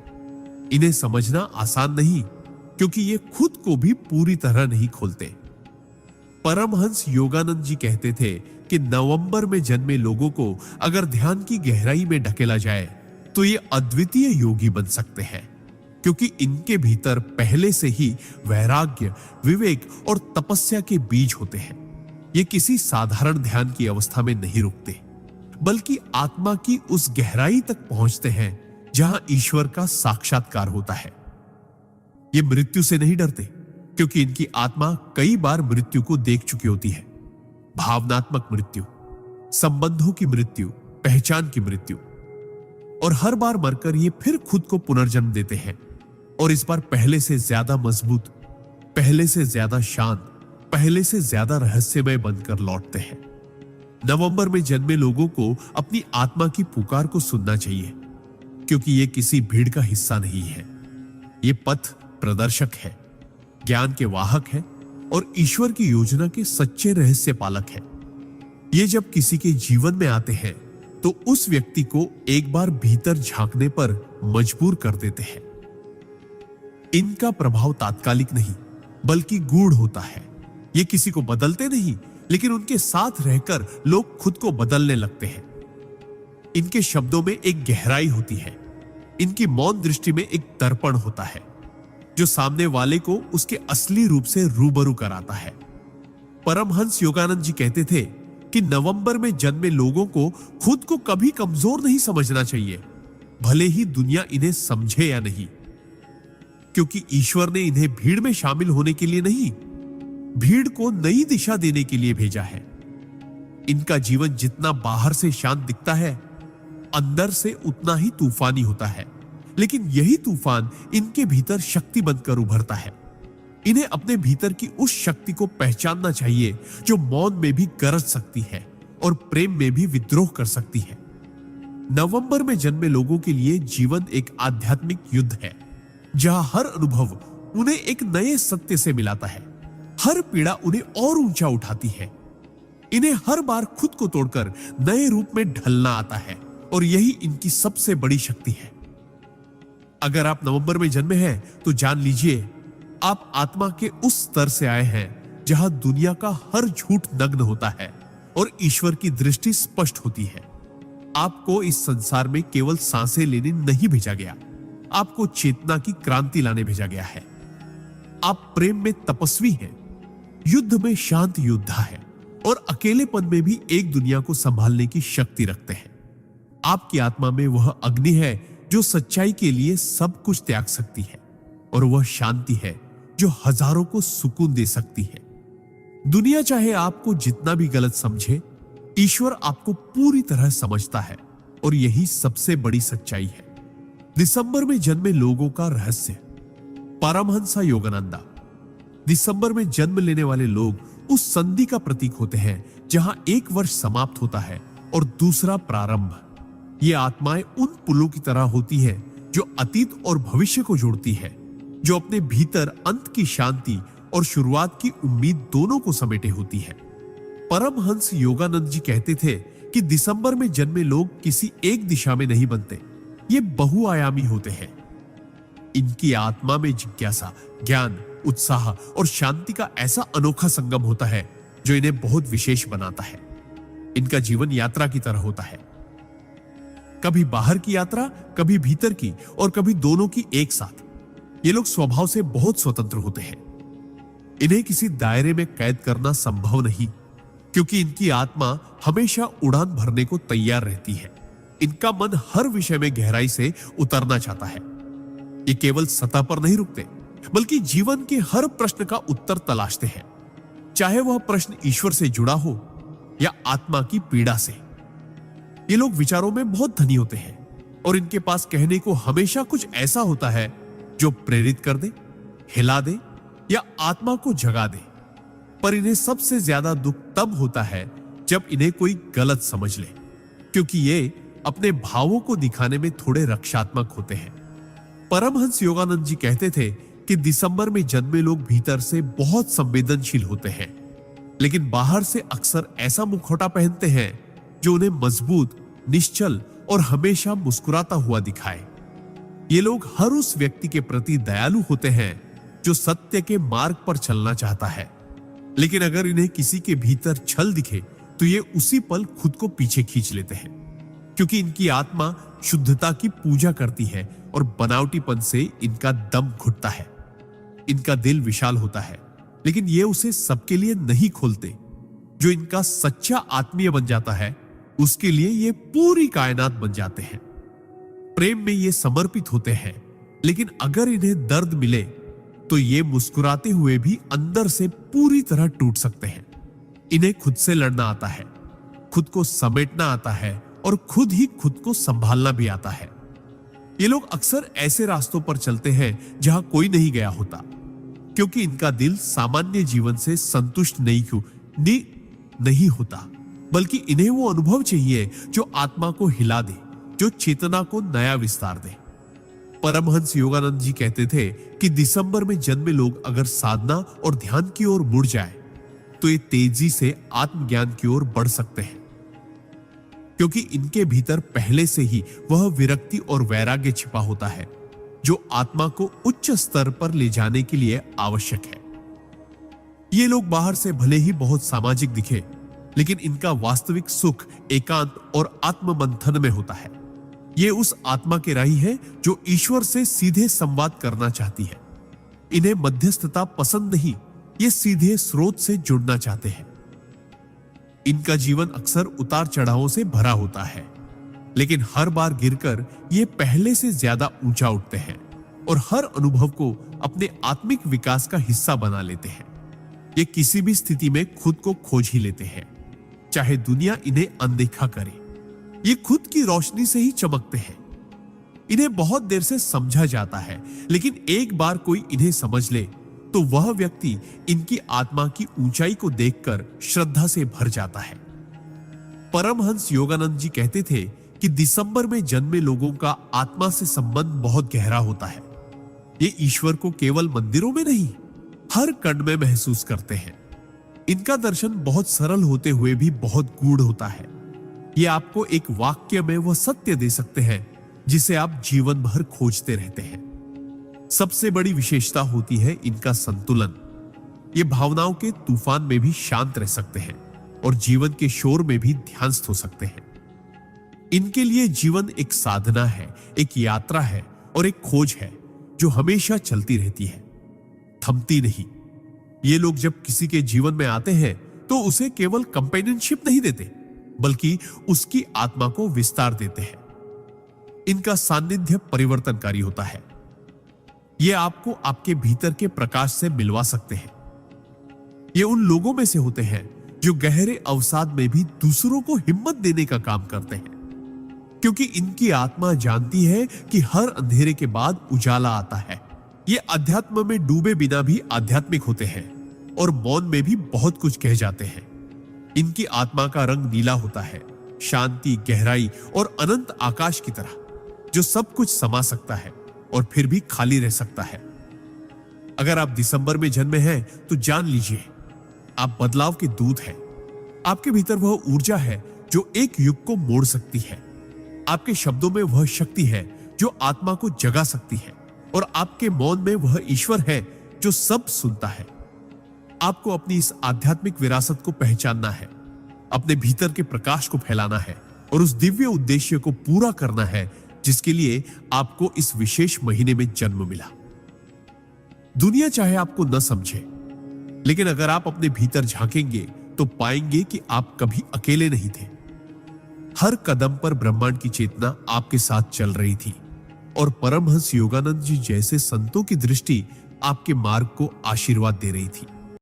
इन्हें समझना आसान नहीं, क्योंकि ये खुद को भी पूरी तरह नहीं खोलते। परमहंस योगानंद जी कहते थे कि नवंबर में जन्मे लोगों को अगर ध्यान की गहराई में ढकेला जाए तो ये अद्वितीय योगी बन सकते हैं, क्योंकि इनके भीतर पहले से ही वैराग्य, विवेक और तपस्या के बीज होते हैं। ये किसी साधारण ध्यान की अवस्था में नहीं रुकते, बल्कि आत्मा की उस गहराई तक पहुंचते हैं जहां ईश्वर का साक्षात्कार होता है। ये मृत्यु से नहीं डरते, क्योंकि इनकी आत्मा कई बार मृत्यु को देख चुकी होती है। भावनात्मक मृत्यु, संबंधों की मृत्यु, पहचान की मृत्यु, और हर बार मरकर ये फिर खुद को पुनर्जन्म देते हैं, और इस बार पहले से ज्यादा मजबूत, पहले से ज्यादा शांत, पहले से ज्यादा रहस्यमय बनकर लौटते हैं। नवंबर में जन्मे लोगों को अपनी आत्मा की पुकार को सुनना चाहिए, क्योंकि ये किसी भीड़ का हिस्सा नहीं है। ये पथ प्रदर्शक है, ज्ञान के वाहक है, और ईश्वर की योजना के सच्चे रहस्य पालक है। ये जब किसी के जीवन में आते हैं तो उस व्यक्ति को एक बार भीतर झांकने पर मजबूर कर देते हैं। इनका प्रभाव तात्कालिक नहीं, बल्कि गूढ़ होता है। ये किसी को बदलते नहीं, लेकिन उनके साथ रहकर लोग खुद को बदलने लगते हैं। इनके शब्दों में एक गहराई होती है। इनकी मौन दृष्टि में एक दर्पण होता है जो सामने वाले को उसके असली रूप से रूबरू कराता है। परमहंस योगानंद जी कहते थे कि नवंबर में जन्मे लोगों को खुद को कभी कमजोर नहीं समझना चाहिए, भले ही दुनिया इन्हें समझे या नहीं, क्योंकि ईश्वर ने इन्हें भीड़ में शामिल होने के लिए नहीं, भीड़ को नई दिशा देने के लिए भेजा है। इनका जीवन जितना बाहर से शांत दिखता है, अंदर से उतना ही तूफानी होता है, लेकिन यही तूफान इनके भीतर शक्ति बनकर उभरता है। इन्हें अपने भीतर की उस शक्ति को पहचानना चाहिए जो मौन में भी गरज सकती है और प्रेम में भी विद्रोह कर सकती है। नवंबर में जन्मे लोगों के लिए जीवन एक आध्यात्मिक युद्ध है, जहां हर अनुभव उन्हें एक नए सत्य से मिलाता है, हर पीड़ा उन्हें और ऊंचा उठाती है। इन्हें हर बार खुद को तोड़कर नए रूप में ढलना आता है, और यही इनकी सबसे बड़ी शक्ति है। अगर आप नवंबर में जन्मे हैं तो जान लीजिए आप आत्मा के उस स्तर से आए हैं जहां दुनिया का हर झूठ नग्न होता है और ईश्वर की दृष्टि स्पष्ट होती है। आपको इस संसार में केवल सांसें लेने नहीं भेजा गया, आपको चेतना की क्रांति लाने भेजा गया है। आप प्रेम में तपस्वी हैं, युद्ध में शांत योद्धा है और अकेलेपन में भी एक दुनिया को संभालने की शक्ति रखते हैं। आपकी आत्मा में वह अग्नि है जो सच्चाई के लिए सब कुछ त्याग सकती है, और वह शांति है जो हजारों को सुकून दे सकती है। दुनिया चाहे आपको जितना भी गलत समझे, ईश्वर आपको पूरी तरह समझता है, और यही सबसे बड़ी सच्चाई है। दिसंबर में जन्मे लोगों का रहस्य। परमहंस योगानंदा। दिसंबर में जन्म लेने वाले लोग उस संधि का प्रतीक होते हैं जहां एक वर्ष समाप्त होता है और दूसरा प्रारंभ। ये आत्माएं उन पुलों की तरह होती हैं जो अतीत और भविष्य को जोड़ती है, जो अपने भीतर अंत की शांति और शुरुआत की उम्मीद दोनों को समेटे होती है। परमहंस योगानंद जी कहते थे कि दिसंबर में जन्मे लोग किसी एक दिशा में नहीं बनते, ये बहुआयामी होते हैं। इनकी आत्मा में जिज्ञासा, ज्ञान, उत्साह और शांति का ऐसा अनोखा संगम होता है जो इन्हें बहुत विशेष बनाता है। इनका जीवन यात्रा की तरह होता है, कभी बाहर की यात्रा, कभी भीतर की, और कभी दोनों की एक साथ। ये लोग स्वभाव से बहुत स्वतंत्र होते हैं। इन्हें किसी दायरे में कैद करना संभव नहीं, क्योंकि इनकी आत्मा हमेशा उड़ान भरने को तैयार रहती है। इनका मन हर विषय में गहराई से उतरना चाहता है। ये केवल सतह पर नहीं रुकते, बल्कि जीवन के हर प्रश्न का उत्तर तलाशते हैं, चाहे वह प्रश्न ईश्वर से जुड़ा हो या आत्मा की पीड़ा से। ये लोग विचारों में बहुत धनी होते हैं, और इनके पास कहने को हमेशा कुछ ऐसा होता है जो प्रेरित कर दे, हिला दे या आत्मा को जगा दे। पर इन्हें सबसे ज्यादा दुख तब होता है जब इन्हें कोई गलत समझ ले, क्योंकि ये अपने भावों को दिखाने में थोड़े रक्षात्मक होते हैं। परमहंस योगानंद जी कहते थे कि दिसंबर में जन्मे लोग भीतर से बहुत संवेदनशील होते हैं, लेकिन बाहर से अक्सर ऐसा मुखौटा पहनते हैं जो उन्हें मजबूत, निश्चल और हमेशा मुस्कुराता हुआ दिखाए। ये लोग हर उस व्यक्ति के प्रति दयालु होते हैं जो सत्य के मार्ग पर चलना चाहता है, लेकिन अगर इन्हें किसी के भीतर छल दिखे तो ये उसी पल खुद को पीछे खींच लेते हैं, क्योंकि इनकी आत्मा शुद्धता की पूजा करती है और बनावटीपन से इनका दम घुटता है। इनका दिल विशाल होता है, लेकिन ये उसे सबके लिए नहीं खोलते। जो इनका सच्चा आत्मीय बन जाता है, उसके लिए ये पूरी कायनात बन जाते हैं। प्रेम में ये समर्पित होते हैं, लेकिन अगर इन्हें दर्द मिले तो ये मुस्कुराते हुए भी अंदर से पूरी तरह टूट सकते हैं। इन्हें खुद से लड़ना आता है, खुद को समेटना आता है और खुद ही खुद को संभालना भी आता है। ये लोग अक्सर ऐसे रास्तों पर चलते हैं जहां कोई नहीं गया होता, क्योंकि इनका दिल सामान्य जीवन से संतुष्ट नहीं होता, बल्कि इन्हें वो अनुभव चाहिए जो आत्मा को हिला दे, जो चेतना को नया विस्तार दे। परमहंस योगानंद जी कहते थे कि दिसंबर में जन्मे लोग अगर साधना और ध्यान की ओर मुड़ जाए तो ये तेजी से आत्मज्ञान की ओर बढ़ सकते हैं, क्योंकि इनके भीतर पहले से ही वह विरक्ति और वैराग्य छिपा होता है जो आत्मा को उच्च स्तर पर ले जाने के लिए आवश्यक है। ये लोग बाहर से भले ही बहुत सामाजिक दिखे, लेकिन इनका वास्तविक सुख एकांत और आत्ममंथन में होता है। ये उस आत्मा के राही है जो ईश्वर से सीधे संवाद करना चाहती है। इन्हें मध्यस्थता पसंद नहीं, ये सीधे स्रोत से जुड़ना चाहते हैं। इनका जीवन अक्सर उतार चढ़ावों से भरा होता है, लेकिन हर बार गिरकर ये पहले से ज्यादा ऊंचा उठते हैं और हर अनुभव को अपने आत्मिक विकास का हिस्सा बना लेते हैं। ये किसी भी स्थिति में खुद को खोज ही लेते हैं, चाहे दुनिया इन्हें अनदेखा करे। ये खुद की रोशनी से ही चमकते हैं। इन्हें बहुत देर से समझा जाता है, लेकिन एक बार कोई इन्हें समझ ले तो वह व्यक्ति इनकी आत्मा की ऊंचाई को देखकर श्रद्धा से भर जाता है। परमहंस योगानंद जी कहते थे कि दिसंबर में जन्मे लोगों का आत्मा से संबंध बहुत गहरा होता है। ये ईश्वर को केवल मंदिरों में नहीं, हर कण में महसूस करते हैं। इनका दर्शन बहुत सरल होते हुए भी बहुत गूढ़ होता है। ये आपको एक वाक्य में वह सत्य दे सकते हैं जिसे आप जीवन भर खोजते रहते हैं। सबसे बड़ी विशेषता होती है इनका संतुलन। ये भावनाओं के तूफान में भी शांत रह सकते हैं और जीवन के शोर में भी ध्यानस्थ हो सकते हैं। इनके लिए जीवन एक साधना है, एक यात्रा है और एक खोज है जो हमेशा चलती रहती है, थमती नहीं। ये लोग जब किसी के जीवन में आते हैं तो उसे केवल कंपेनियनशिप नहीं देते, बल्कि उसकी आत्मा को विस्तार देते हैं। इनका सानिध्य परिवर्तनकारी होता है। ये आपको आपके भीतर के प्रकाश से मिलवा सकते हैं। ये उन लोगों में से होते हैं जो गहरे अवसाद में भी दूसरों को हिम्मत देने का काम करते हैं, क्योंकि इनकी आत्मा जानती है कि हर अंधेरे के बाद उजाला आता है। ये अध्यात्म में डूबे बिना भी आध्यात्मिक होते हैं और मौन में भी बहुत कुछ कह जाते हैं। इनकी आत्मा का रंग नीला होता है, शांति, गहराई और अनंत आकाश की तरह, जो सब कुछ समा सकता है और फिर भी खाली रह सकता है। अगर आप दिसंबर में जन्मे हैं तो जान लीजिए, आप बदलाव के दूत हैं। आपके भीतर वह ऊर्जा है जो एक युग को मोड़ सकती है। आपके शब्दों में वह शक्ति है जो आत्मा को जगा सकती है, और आपके मौन में वह ईश्वर है जो सब सुनता है। आपको अपनी इस आध्यात्मिक विरासत को पहचानना है, अपने भीतर के प्रकाश को फैलाना है और उस दिव्य उद्देश्य को पूरा करना है जिसके लिए आपको इस विशेष महीने में जन्म मिला। दुनिया चाहे आपको न समझे, लेकिन अगर आप अपने भीतर झांकेंगे तो पाएंगे कि आप कभी अकेले नहीं थे। हर कदम पर ब्रह्मांड की चेतना आपके साथ चल रही थी, और परमहंस योगानंद जी जैसे संतों की दृष्टि आपके मार्ग को आशीर्वाद दे रही थी।